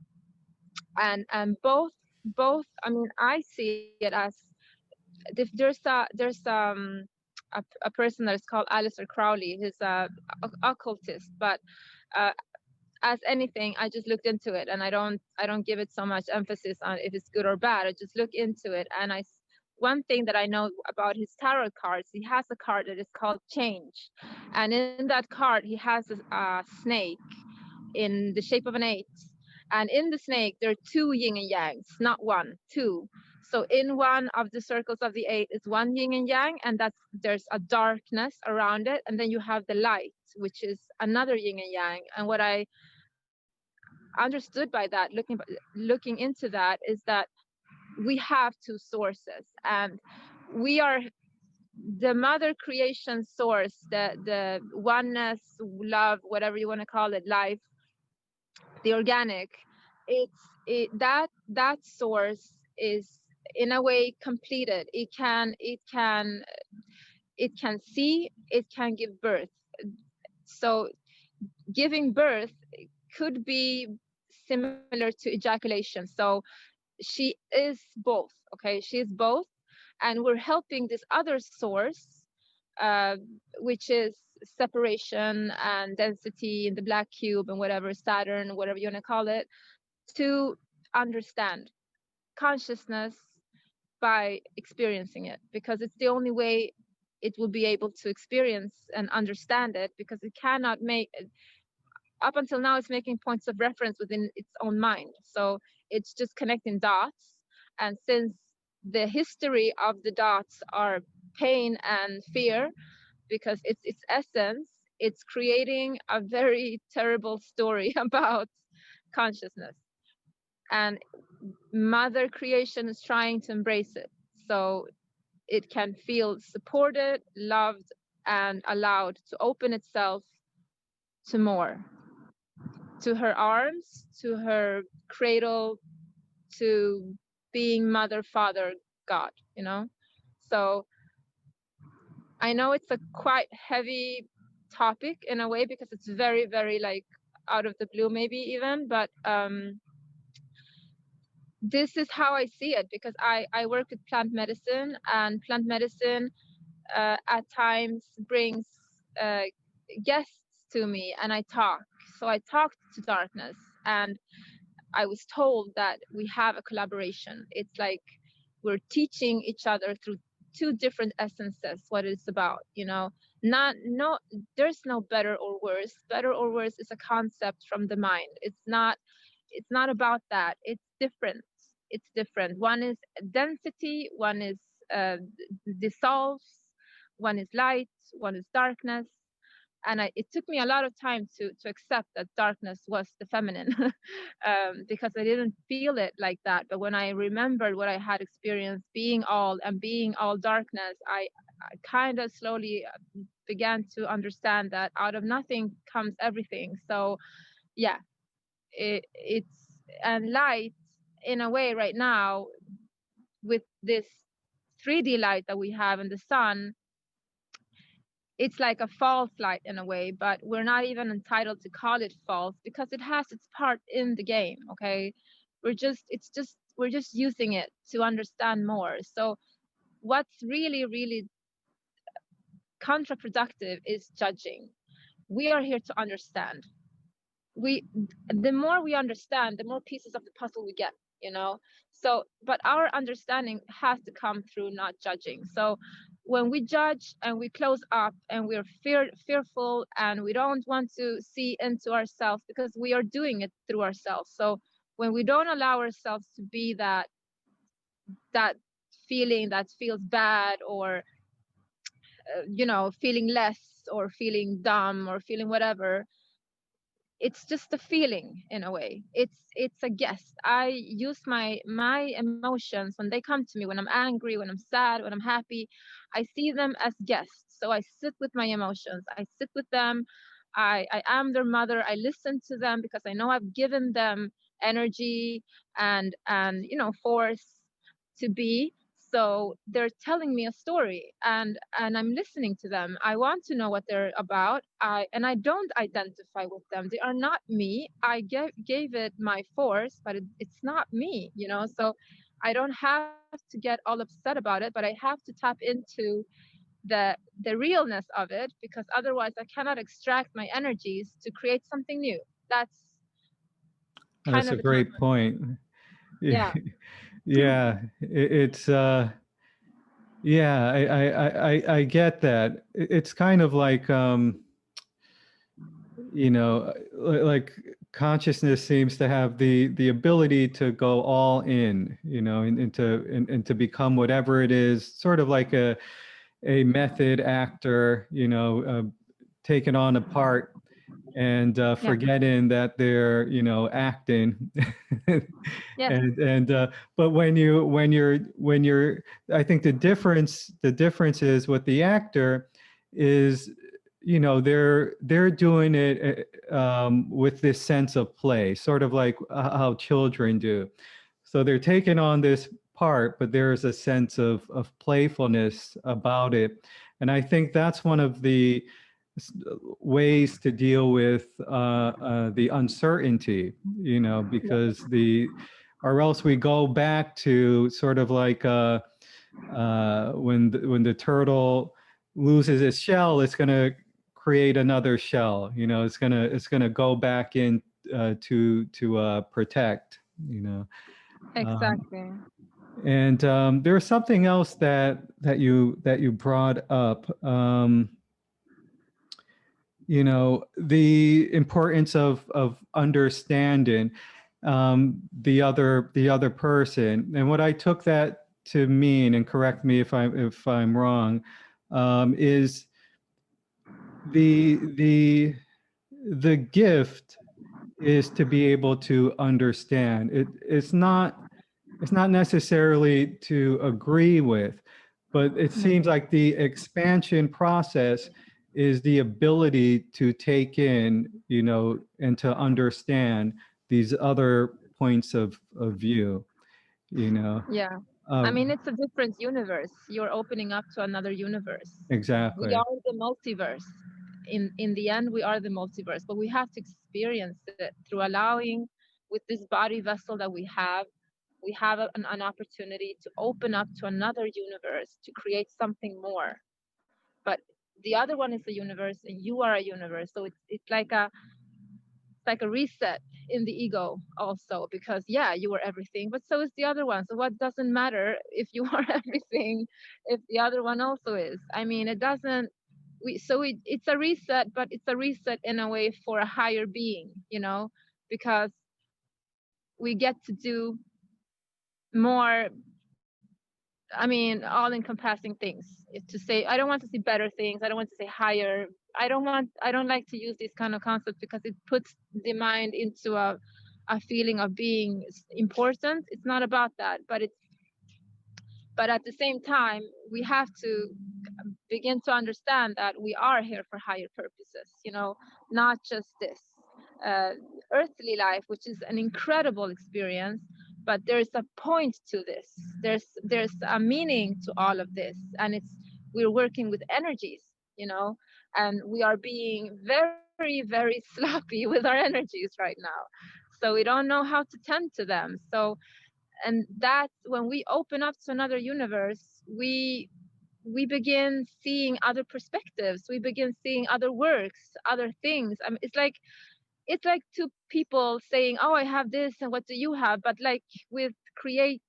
and both, I mean, I see it as, there's a person that is called Alistair Crowley. He's a occultist, but uh, as anything, I just looked into it, and I don't give it so much emphasis on if it's good or bad. I just look into it, and one thing that I know about his tarot cards, he has a card that is called Change, and in that card he has a snake in the shape of an eight, and in the snake there are two yin and yangs, not one, two. So in one of the circles of the eight is one yin and yang, and there's a darkness around it, and then you have the light, which is another yin and yang. And what I understood by that, looking into that, is that we have two sources, and we are the mother creation source, the oneness, love, whatever you want to call it, life, the organic. That source is in a way completed. It can see, it can give birth. So giving birth could be similar to ejaculation. So she is both. Okay, she is both, and we're helping this other source, uh, which is separation and density in the black cube and whatever, Saturn, whatever you want to call it, to understand consciousness by experiencing it, because it's the only way it will be able to experience and understand it, because it cannot make up until now it's making points of reference within its own mind. So it's just connecting dots. And since the history of the dots are pain and fear, because it's its essence, it's creating a very terrible story about consciousness. And Mother Creation is trying to embrace it so it can feel supported, loved, and allowed to open itself to more, to her arms, to her cradle, to being mother, father, God, you know? So I know it's a quite heavy topic in a way because it's very, very like out of the blue, maybe even, but this is how I see it because I work with plant medicine, and plant medicine at times brings uh, guests to me and I talk. So I talked to darkness and I was told that we have a collaboration. It's like we're teaching each other through two different essences what it's about, you know. Not no There's no better or worse. Better or worse is a concept from the mind. It's not about that. It's different. It's different. One is density, one is dissolves, one is light, one is darkness. And it took me a lot of time to accept that darkness was the feminine because I didn't feel it like that. But when I remembered what I had experienced being all darkness, I kind of slowly began to understand that out of nothing comes everything. So yeah, it's and light in a way right now with this 3D light that we have in the sun, it's like a false light in a way, but we're not even entitled to call it false because it has its part in the game. Okay, we're just using it to understand more. So what's really, really counterproductive is judging. We are here to understand. The more we understand, the more pieces of the puzzle we get, you know. So but our understanding has to come through not judging. So when we judge and we close up and we're fearful and we don't want to see into ourselves because we are doing it through ourselves. So when we don't allow ourselves to be that feeling that feels bad, or feeling less or feeling dumb or feeling whatever, it's just a feeling in a way. It's a guess. I use my emotions when they come to me, when I'm angry, when I'm sad, when I'm happy. I see them as guests. So I sit with my emotions, I sit with them. I am their mother. I listen to them because I know I've given them energy and force to be. So they're telling me a story, and I'm listening to them. I want to know what they're about. I don't identify with them. They are not me. I gave it my force, but it's not me, so I don't have to get all upset about it, but I have to tap into the realness of it, because otherwise I cannot extract my energies to create something new. That's kind
That's
of
a
the
great
concept.
point.
Yeah.
Yeah, it's yeah, I get that. It's kind of like like consciousness seems to have the ability to go all in, and to become whatever it is, sort of like a method actor, taking on a part and
Yeah.
forgetting that they're acting.
Yes.
And but when you're I think the difference is with the actor is they're doing it with this sense of play, sort of like how children do. So they're taking on this part, but there's a sense of playfulness about it. And I think that's one of the ways to deal with the uncertainty, because or else we go back to sort of like when the turtle loses its shell, it's going to create another shell. It's gonna go back in to protect. Um,
Exactly.
and there's something else that you brought up. the importance of understanding the other person. And what I took that to mean, and correct me if I'm wrong, is the the gift is to be able to understand. It's not necessarily to agree with, but it seems like the expansion process is the ability to take in, and to understand these other points of view, you know.
Yeah. I
Uh,
mean, it's a different universe. You're opening up to another universe. We
exactly.
are the multiverse. In the end, we are the multiverse, but we have to experience it through allowing, with this body vessel that we have an opportunity to open up to another universe, to create something more. But the other one is a universe, and you are a universe. So it's like a reset in the ego also, because yeah, you were everything, but so is the other one. So what doesn't matter if you are everything if the other one also is? I mean, it doesn't it's a reset, but it's a reset in a way for a higher being, because we get to do more. I mean, all encompassing things. To say, I don't want to see better things. I don't want to say higher. I don't like to use these kind of concepts because it puts the mind into a feeling of being important. It's not about that, but at the same time, we have to begin to understand that we are here for higher purposes, not just this uh, earthly life, which is an incredible experience, but there's a point to this. There's a meaning to all of this, and we're working with energies, you know and we are being very, very sloppy with our energies right now, so we don't know how to tend to them. And that's when we open up to another universe, we begin seeing other perspectives, we begin seeing other works, other things. I mean, it's like two people saying, oh, I have this and what do you have, but like with creators,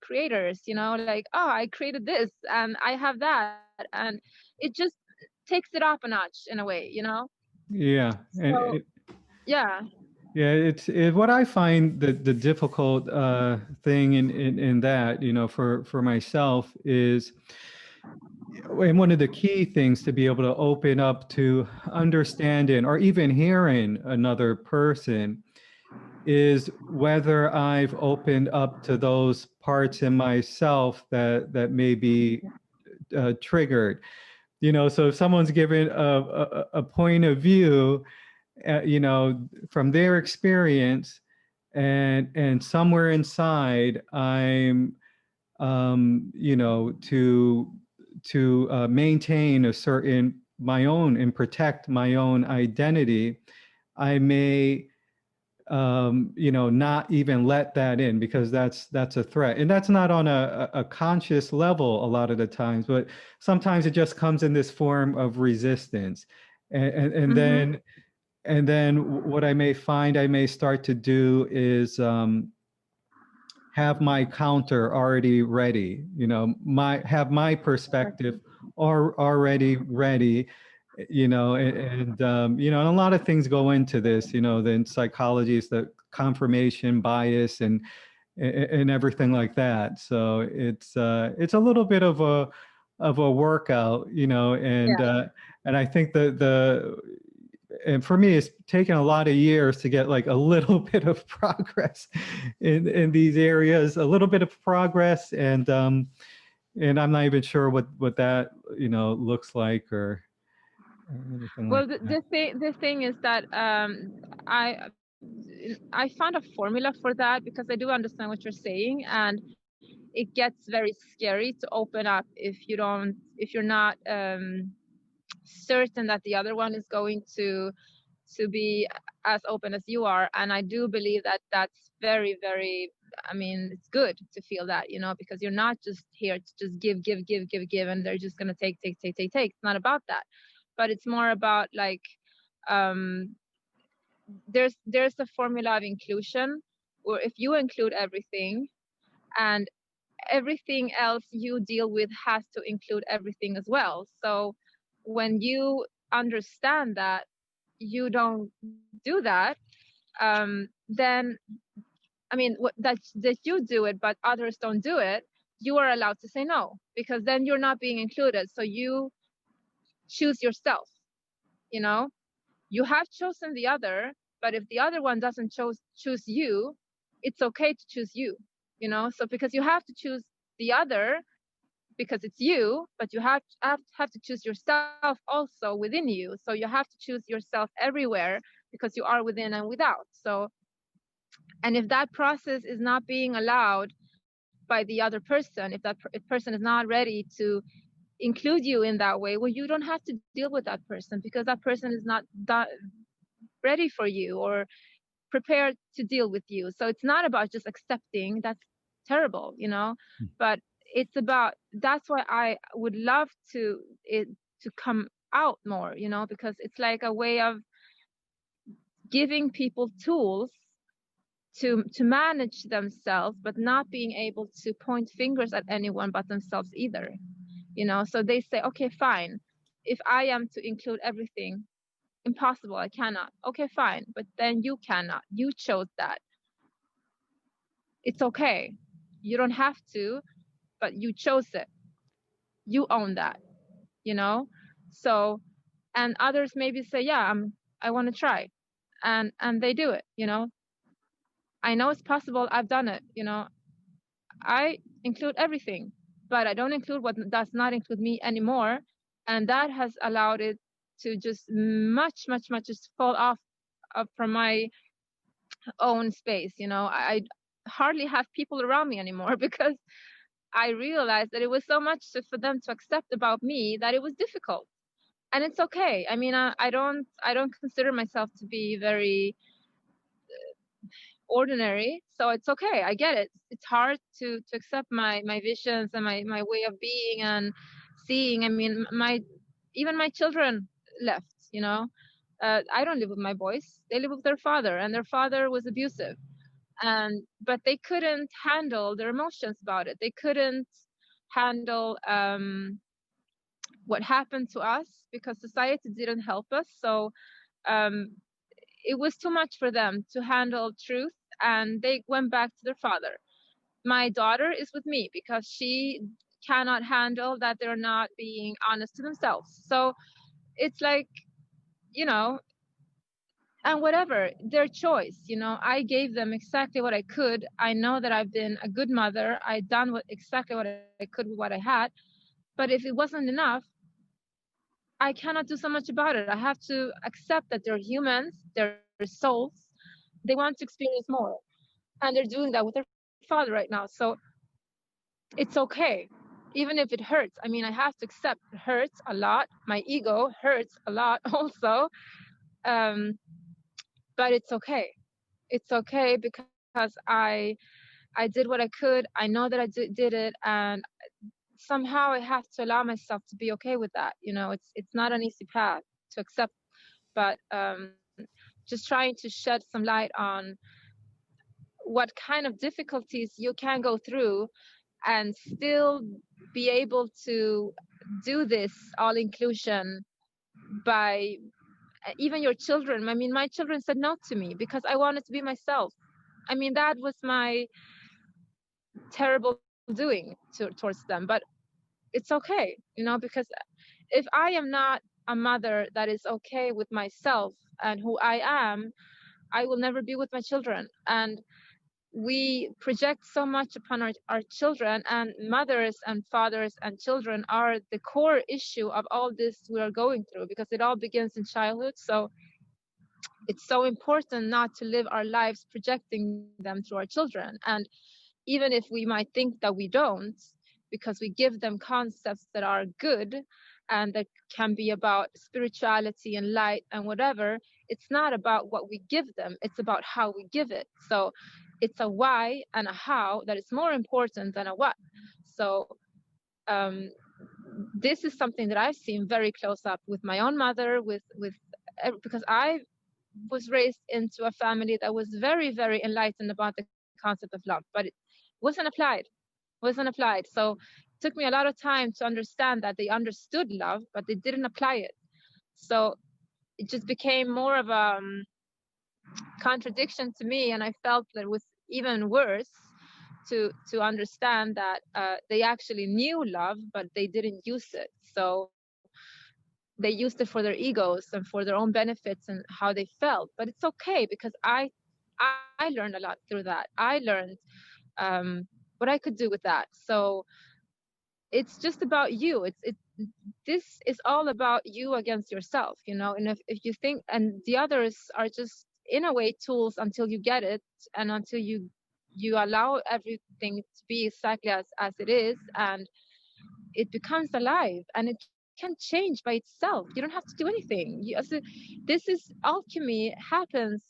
like, oh, I created this and I have that, and it just takes it up a notch in a way.
Yeah. And
So yeah.
yeah, what I find the difficult thing in that, for myself is, and one of the key things to be able to open up to understanding or even hearing another person is whether I've opened up to those parts in myself that may be triggered. So if someone's given a point of view, from their experience, and somewhere inside, I'm, to maintain a certain my own and protect my own identity, I may, not even let that in, because that's a threat, and that's not on a conscious level a lot of the times, but sometimes it just comes in this form of resistance, and
Mm-hmm.
then what I may find I may start to do is, have my counter already ready, have my perspective or already ready, and a lot of things go into this, then psychology is the confirmation bias and everything like that. So it's a little bit of a workout,
Yeah.
and I think the and for me, it's taken a lot of years to get like a little bit of progress in these areas, a little bit of progress, and I'm not even sure what that looks like, or anything like
Well,
that.
the thing is that I I found a formula for that, because I do understand what you're saying, and it gets very scary to open up if you're not certain that the other one is going to be as open as you are. And I do believe that that's very, very, I mean, it's good to feel that, because you're not just here to just give, and they're just going to take. It's not about that, but it's more about like, um, there's a formula of inclusion, or if you include everything, and everything else you deal with has to include everything as well. So when you understand that you don't do that, then I mean that you do it but others don't do it, you are allowed to say no, because then you're not being included. So you choose yourself, you know. You have chosen the other, but if the other one doesn't choose you, it's okay to choose you, you know. So because you have to choose the other because it's you, but you have to choose yourself also within you. So you have to choose yourself everywhere because you are within and without. So, and if that process is not being allowed by the other person, if person is not ready to include you in that way, well, you don't have to deal with that person because that person is not ready for you or prepared to deal with you. So it's not about just accepting. That's terrible, you know. But it's about, that's why I would love to it to come out more, you know, because it's like a way of giving people tools to manage themselves, but not being able to point fingers at anyone but themselves either, you know. So they say, okay, fine, if I am to include everything, impossible, I cannot. Okay, fine, but then you cannot, you chose that. It's okay, you don't have to, but you chose it, you own that, you know. So, and others maybe say, yeah, I want to try, and they do it, you know. I know it's possible, I've done it, you know. I include everything, but I don't include what does not include me anymore. And that has allowed it to just much just fall off from my own space. You know, I hardly have people around me anymore because I realized that it was so much for them to accept about me that it was difficult. And it's okay. I mean, I don't consider myself to be very ordinary, so it's okay, I get it. It's hard to accept my visions and my way of being and seeing. I mean, my even my children left, you know. I don't live with my boys, they live with their father, and their father was abusive, and but they couldn't handle their emotions about it. They couldn't handle what happened to us because society didn't help us. So um it was too much for them to handle truth, and they went back to their father. My daughter is with me because she cannot handle that they're not being honest to themselves. So it's like, you know, and whatever, their choice, you know. I gave them exactly what I could. I know that I've been a good mother. I done exactly what I could with what I had. But if it wasn't enough, I cannot do so much about it. I have to accept that they're humans, they're souls, they want to experience more, and they're doing that with their father right now. So it's okay, even if it hurts. I mean, I have to accept it hurts a lot. My ego hurts a lot also, um, but it's okay. It's okay because I did what I could. I know that did it, and somehow I have to allow myself to be okay with that. You know, it's not an easy path to accept, but just trying to shed some light on what kind of difficulties you can go through and still be able to do this all inclusion by even your children. I mean, my children said no to me because I wanted to be myself. I mean, that was my terrible doing towards them, but it's okay, you know, because if I am not a mother that is okay with myself and who I am, I will never be with my children. And we project so much upon our children, and mothers and fathers and children are the core issue of all this we are going through, because it all begins in childhood. So it's so important not to live our lives projecting them through our children. And even if we might think that we don't, because we give them concepts that are good and that can be about spirituality and light and whatever, it's not about what we give them, it's about how we give it. So it's a why and a how that is more important than a what. So um, this is something that I've seen very close up with my own mother, because I was raised into a family that was very enlightened about the concept of love, but it wasn't applied. So it took me a lot of time to understand that they understood love, but they didn't apply it. So it just became more of a contradiction to me, and I felt that it was even worse to understand that they actually knew love, but they didn't use it. So they used it for their egos and for their own benefits and how they felt. But it's okay, because I learned a lot through that. I learned what I could do with that. So it's just about you. This is all about you against yourself, you know. And if you think, and the others are just in a way tools until you get it, and until you allow everything to be exactly as it is, and it becomes alive, and it can change by itself. You don't have to do anything. This is alchemy happens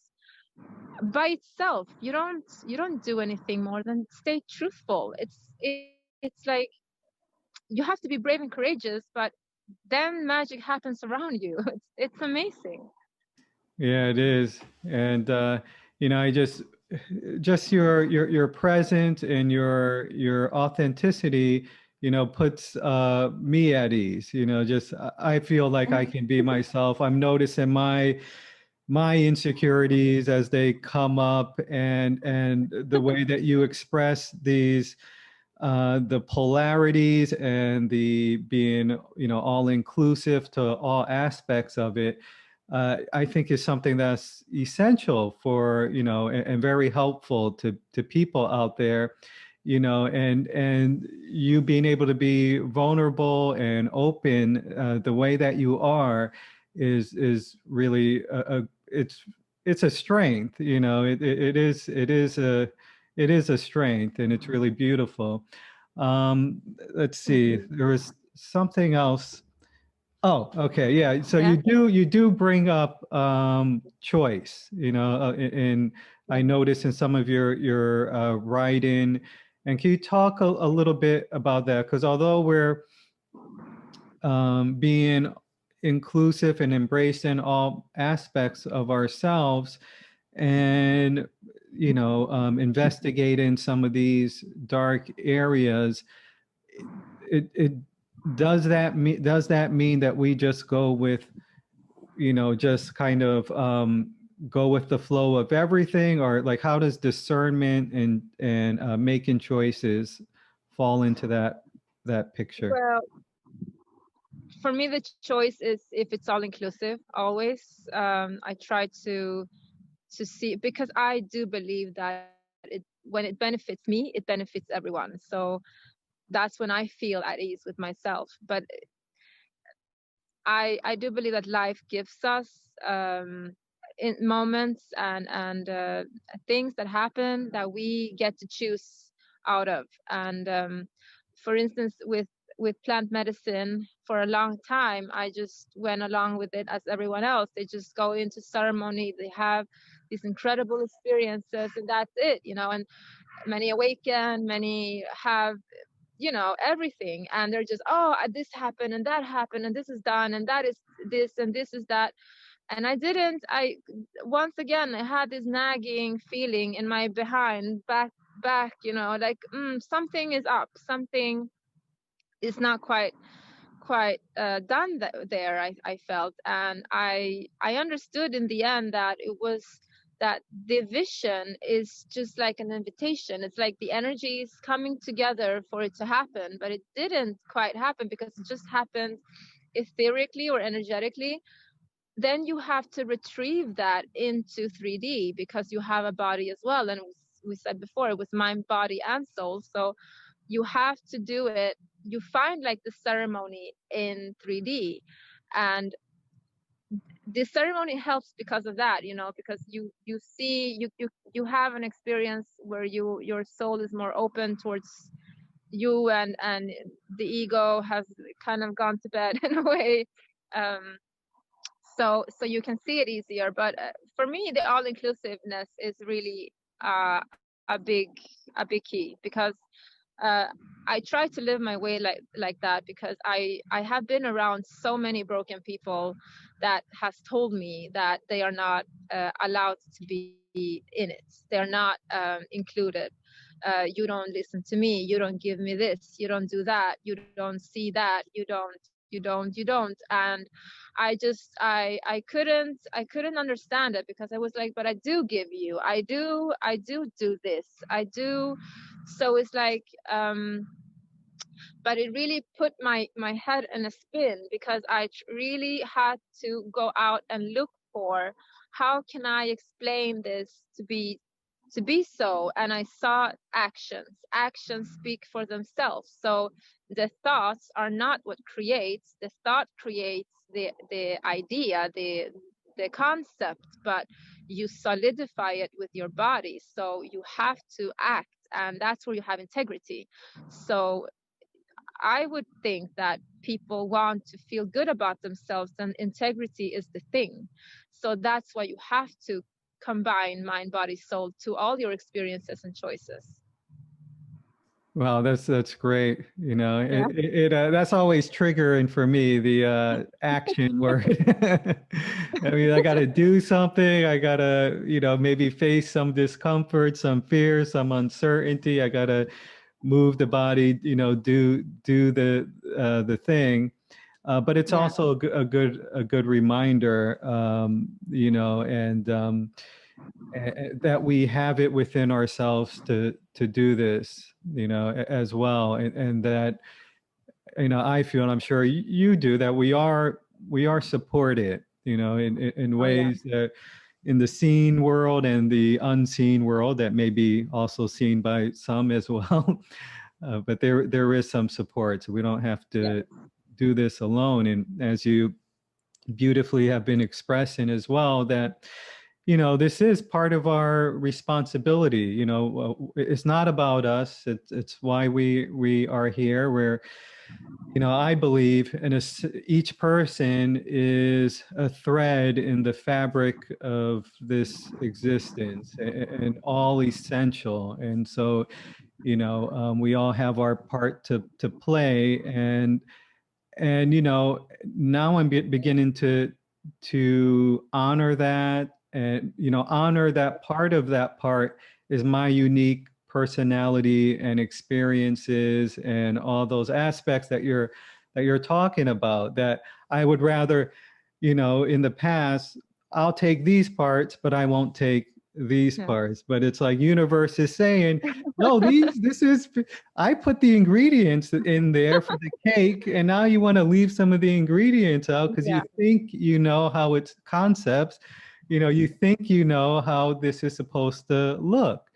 by itself. You don't do anything more than stay truthful. It's like you have to be brave and courageous, but then magic happens around you. It's amazing.
Yeah, it is. And I just your presence and your authenticity, puts me at ease. Just I feel like I can be myself. I'm noticing my insecurities as they come up, and the way that you express these, the polarities and the being, all inclusive to all aspects of it, I think is something that's essential for, and very helpful to people out there, and you being able to be vulnerable and open, the way that you are is really it's a strength. It is a strength, and it's really beautiful. Let's
Thank
see.
you.
There was something else. Oh, okay, yeah. So
Yeah.
you do bring up choice. And I
Yeah.
noticed in some of your writing. And can you talk a little bit about that? Because although we're being inclusive and embracing all aspects of ourselves, and investigating some of these dark areas, it does that mean that we just go with, just kind of go with the flow of everything, or like how does discernment and making choices fall into that picture?
Well, for me, the choice is if it's all inclusive. Always, I try to see, because I do believe that when it benefits me, it benefits everyone. So that's when I feel at ease with myself. But I do believe that life gives us in moments and things that happen that we get to choose out of. And for instance, with plant medicine, for a long time I just went along with it as everyone else. They just go into ceremony, they have these incredible experiences, and that's it, and many awaken, many have, everything, and they're just, oh, this happened and that happened and this is done and that is this and this is that. And I didn't I once again I had this nagging feeling in my behind back, like, something is up, something is not quite done there. I felt, and I understood in the end that it was that the vision is just like an invitation. It's like the energy is coming together for it to happen, but it didn't quite happen because it just happened etherically or energetically. Then you have to retrieve that into 3D because you have a body as well, and we said before it was mind, body, and soul. So you have to do it. You find like the ceremony in 3D, and the ceremony helps because of that, because you see, you have an experience where your soul is more open towards you, and the ego has kind of gone to bed in a way. um so you can see it easier. But for me, the all inclusiveness is really a big key, because uh, I try to live my way like that, because I have been around so many broken people that has told me that they are not allowed to be in it. They're not included. You don't listen to me. You don't give me this. You don't do that. You don't see that. You don't you don't. And I couldn't understand it, because I was like, but I do give you, I do this, I do. So it's like, but it really put my head in a spin, because I really had to go out and look for, how can I explain this to be so. And I saw actions speak for themselves. So the thoughts are not what creates, the thought creates the idea, the concept, but you solidify it with your body. So you have to act, and that's where you have integrity. So I would think that people want to feel good about themselves, and integrity is the thing. So that's why you have to combine mind, body, soul to all your experiences and choices.
Wow, that's great.
Yeah.
That's always triggering for me, the action word. I mean, I got to do something. I got to, maybe face some discomfort, some fear, some uncertainty. I got to move the body, do the thing. But it's
Yeah.
also a good reminder, and that we have it within ourselves to do this, as well, and that, I feel, and I'm sure you do, that we are supported, in
Oh yeah.
ways that, in the seen world and the unseen world, that may be also seen by some as well. But there is some support, so we don't have
Yes.
to do this alone. And as you beautifully have been expressing as well, that, this is part of our responsibility. It's not about us. It's why we are here. Where, I believe each person is a thread in the fabric of this existence, and all essential. And so, we all have our part to play. And now I'm beginning to honor that, and honor that part of that part is my unique personality and experiences, and all those aspects that you're talking about, that I would rather, in the past, I'll take these parts, but I won't take these
Yeah.
parts. But it's like universe is saying, no, this is, I put the ingredients in there for the cake, and now you want to leave some of the ingredients out because you
Yeah.
think you know how it's concepts, you think you know how this is supposed to look,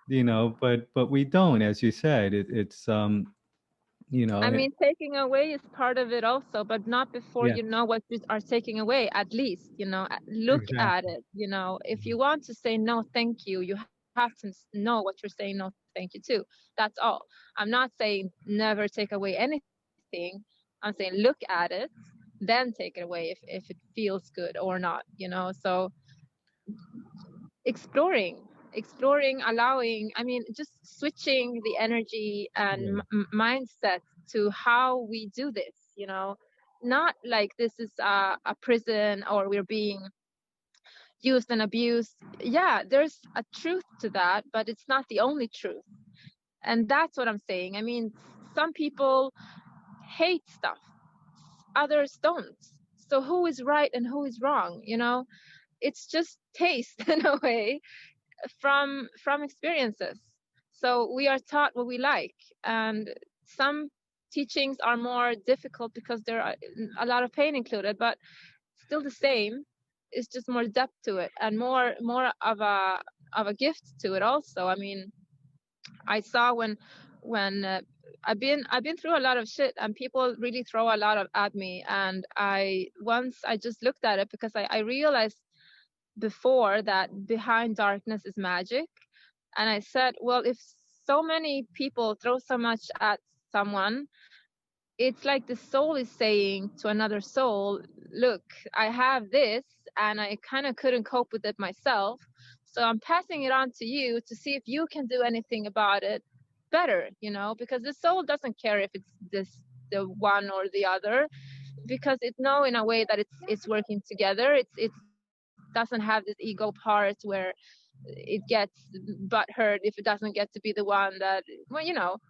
but we don't, as you said. It's
I mean, taking away is part of it also, but not before
yeah,
you know what you are taking away. At least, look at
exactly.
it. If you want to say no, thank you, you have to know what you're saying no, thank you to. That's all. I'm not saying never take away anything. I'm saying look at it, then take it away if it feels good or not. So exploring, allowing, I mean, just switching the energy and
Yeah,
mindset to how we do this, not like this is a prison, or we're being used and abused. Yeah, there's a truth to that, but it's not the only truth. And that's what I'm saying. I mean, some people hate stuff, others don't. So who is right and who is wrong? It's just taste in a way, from experiences. So we are taught what we like, and some teachings are more difficult because there are a lot of pain included, but still the same. It's just more depth to it, and more of a gift to it also. I mean, I saw when I've been through a lot of shit, and people really throw a lot of at me, and I just looked at it, because I realized before that behind darkness is magic. And I said, well, if so many people throw so much at someone, it's like the soul is saying to another soul, look, I have this, and I kind of couldn't cope with it myself. So I'm passing it on to you to see if you can do anything about it better, because the soul doesn't care if it's the one or the other, because it know in a way that it's working together. It doesn't have this ego part where it gets butthurt if it doesn't get to be the one that, well.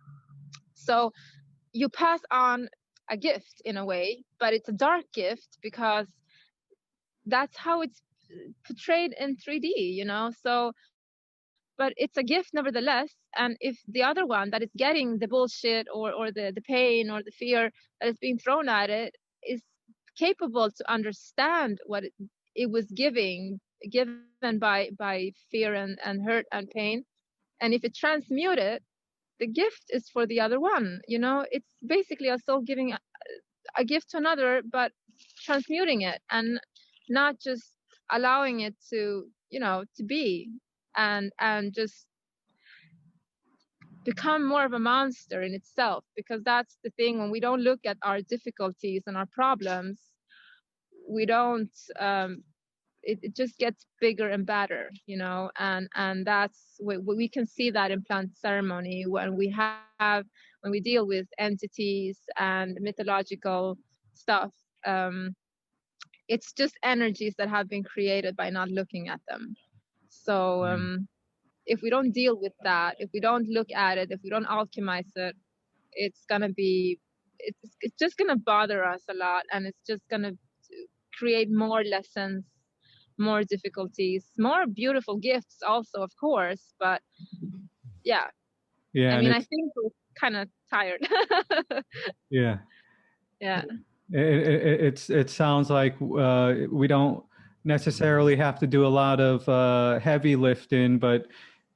So you pass on a gift in a way, but it's a dark gift because that's how it's portrayed in 3D, you know. So but it's a gift nevertheless. And if the other one that is getting the bullshit or the pain or the fear that is being thrown at it is capable to understand what it was given by fear and hurt and pain, and if it transmute it, the gift is for the other one, you know. It's basically a soul giving a gift to another, but transmuting it and not just allowing it to, you know, to be and just become more of a monster in itself. Because that's the thing, when we don't look at our difficulties and our problems, we don't it just gets bigger and better, you know. And that's we can see that in plant ceremony when we deal with entities and mythological stuff. um it's just energies that have been created by not looking at them. So
Yeah.
if we don't deal with that, if we don't look at it, if we don't alchemize it, it's gonna be it's just gonna bother us a lot, and it's just gonna create more lessons, more difficulties, more beautiful gifts also, of course. But yeah,
Yeah,
I
and
mean, I
it's
think we're kind of tired.
yeah.
Yeah.
It sounds like we don't necessarily have to do a lot of heavy lifting, but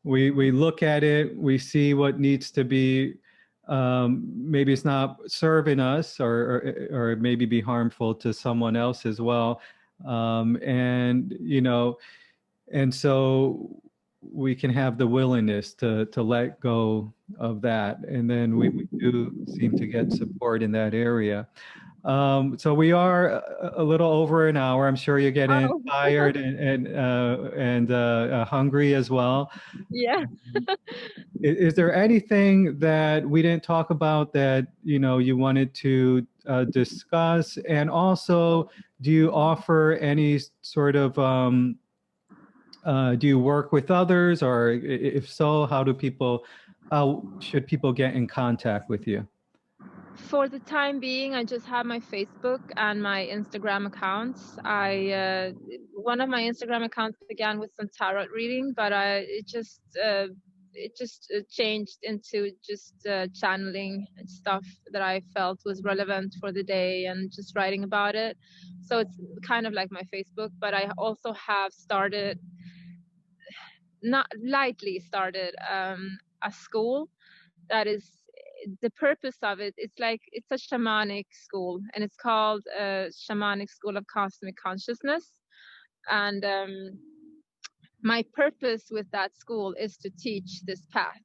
we look at it, we see what needs to be. Maybe it's not serving us, or maybe be harmful to someone else as well. And you know, and so we can have the willingness to let go of that, and then we do seem to get support in that area. So we are a little over an hour. I'm sure you're getting
Oh,
tired and hungry as well.
yeah.
Is there anything that we didn't talk about that you know you wanted to discuss? And also, do you offer any sort of do you work with others, or if so, how should people get in contact with you?
For the time being, I just have my Facebook and my Instagram accounts. I one of my Instagram accounts began with some tarot reading, but it just changed into just channeling stuff that I felt was relevant for the day and just writing about it. So it's kind of like my Facebook, but I also have started, not lightly started, a school that is, the purpose of it, it's like it's a shamanic school, and it's called Shamanic School of Cosmic Consciousness. And my purpose with that school is to teach this path,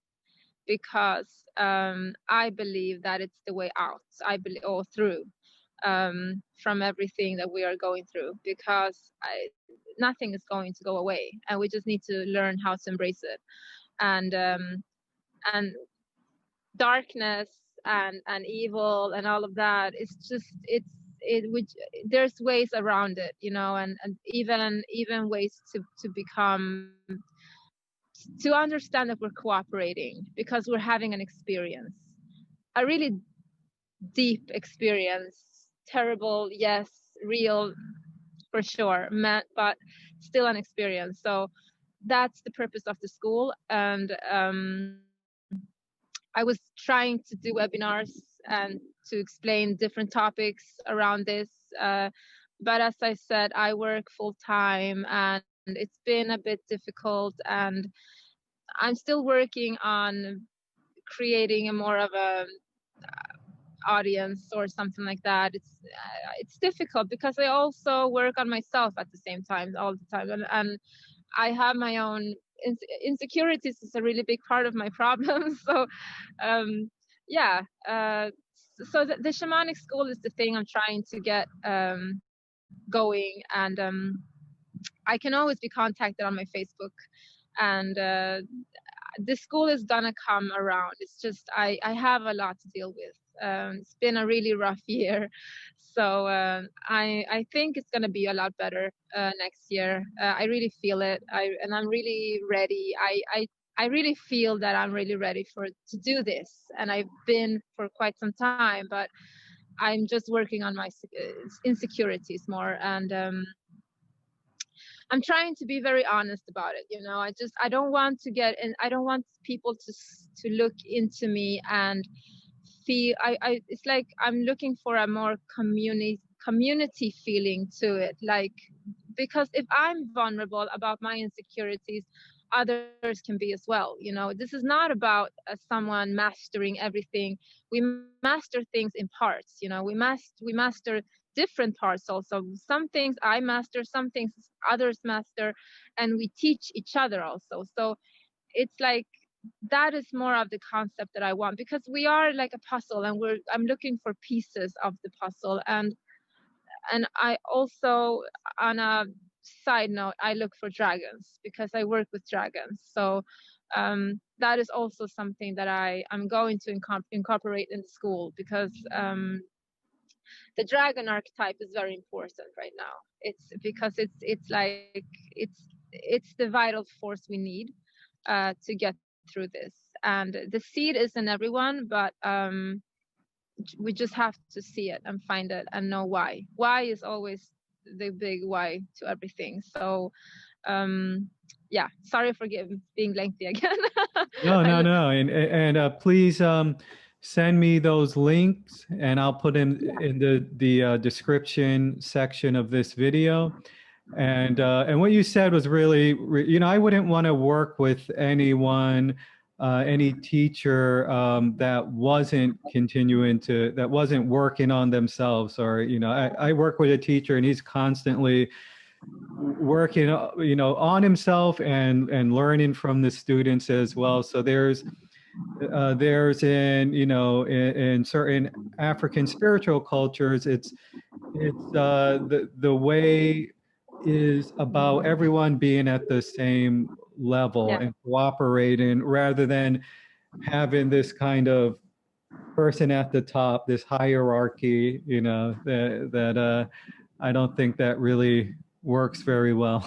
because I believe that it's the way out. I believe, or through, from everything that we are going through, because nothing is going to go away, and we just need to learn how to embrace it. And um, and darkness and evil and all of that, it's just it which there's ways around it, you know. And even ways to become, to understand that we're cooperating because we're having an experience, a really deep experience, terrible, yes, real, for sure, but still an experience. So that's the purpose of the school. And I was trying to do webinars and to explain different topics around this. But as I said, I work full time, and it's been a bit difficult. And I'm still working on creating a more of a audience or something like that. It's difficult because I also work on myself at the same time, all the time. And I have my own insecurities is a really big part of my problem. So um yeah so the shamanic school is the thing I'm trying to get going. And I can always be contacted on my Facebook. And the school is gonna come around. It's just I have a lot to deal with. It's been a really rough year. So I think it's gonna be a lot better next year. I really feel it. And I'm really ready. I really feel that I'm really ready for to do this, and I've been for quite some time. But I'm just working on my insecurities more, and I'm trying to be very honest about it. I don't want to get in. I don't want people to look into me and feel. It's like I'm looking for a more community feeling to it. Like, because if I'm vulnerable about my insecurities, others can be as well. This is not about someone mastering everything. We master things in parts. We master different parts also. Some things I master, some things others master, and we teach each other also. So it's like, that is more of the concept that I want, because we are like a puzzle, and I'm looking for pieces of the puzzle. And I also, on a side note, I look for dragons because I work with dragons. So that is also something that I'm going to incorporate in the school, because the dragon archetype is very important right now. It's because it's like it's the vital force we need to get through this. And the seed is in everyone, but we just have to see it and find it and know why. Why is always the big why to everything. So yeah, sorry for being lengthy again.
No,
I
no,
look,
no. And please send me those links, and I'll put them in the description section of this video. And what you said was really, I wouldn't want to work with anyone, any teacher that wasn't working on themselves. Or, I work with a teacher, and he's constantly working, on himself and learning from the students as well. So there's in certain African spiritual cultures, the way is about everyone being at the same level
yeah.
and cooperating, rather than having this kind of person at the top, this hierarchy, that I don't think that really works very well.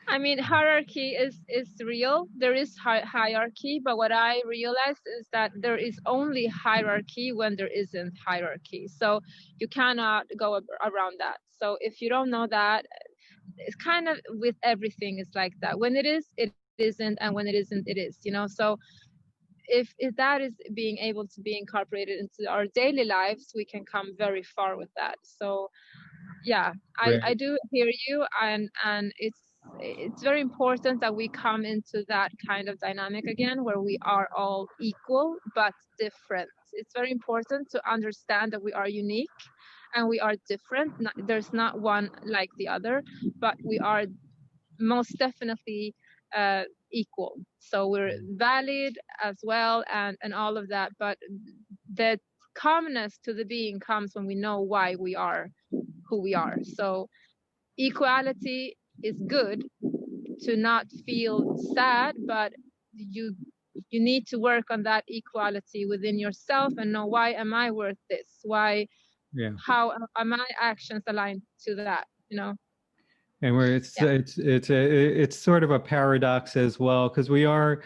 I mean, hierarchy is real. There is hierarchy, but what I realized is that there is only hierarchy when there isn't hierarchy. So you cannot go around that. So if you don't know that, it's kind of with everything is like that. When it is, it isn't, and when it isn't, it is. So if that is being able to be incorporated into our daily lives, we can come very far with that. So yeah, I
Right.
do hear you, and it's very important that we come into that kind of dynamic again, where we are all equal but different. It's very important to understand that we are unique and we are different. There's not one like the other, but we are most definitely equal. So we're valid as well, and all of that. But the calmness to the being comes when we know why we are who we are. So equality is good, to not feel sad, but you need to work on that equality within yourself and know, why am I worth this?
Yeah.
How are my actions aligned to that?
And where
Yeah,
it's sort of a paradox as well, because we are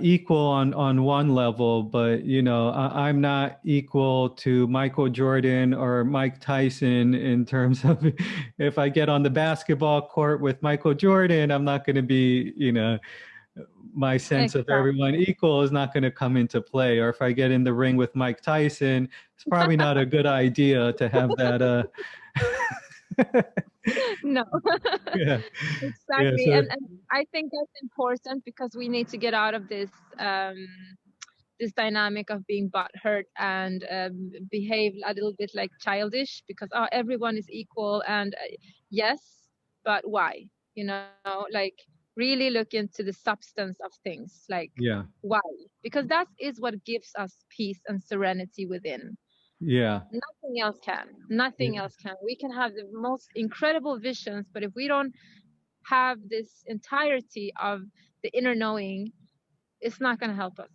equal on one level, but I'm not equal to Michael Jordan or Mike Tyson in terms of, if I get on the basketball court with Michael Jordan, I'm not going to be, my sense of
exactly.
everyone equal is not going to come into play. Or if I get in the ring with Mike Tyson, it's probably not a good idea to have that.
No.
Yeah, yeah.
Exactly.
So
And I think that's important, because we need to get out of um this dynamic of being butthurt and behave a little bit like childish, because everyone is equal, and yes, but why? Like, really look into the substance of things, like
yeah,
why? Because that is what gives us peace and serenity within.
yeah,
Nothing else can. Nothing else can. We can have the most incredible visions, but if we don't have this entirety of the inner knowing, it's not going to help us.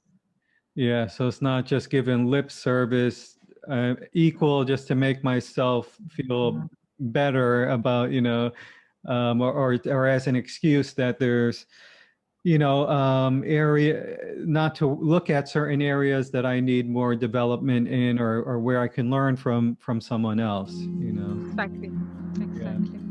yeah. So it's not just giving lip service, equal, just to make myself feel better about, or as an excuse that there's, area, not to look at certain areas that I need more development in, or where I can learn from someone else.
Exactly.
Yeah.
Exactly.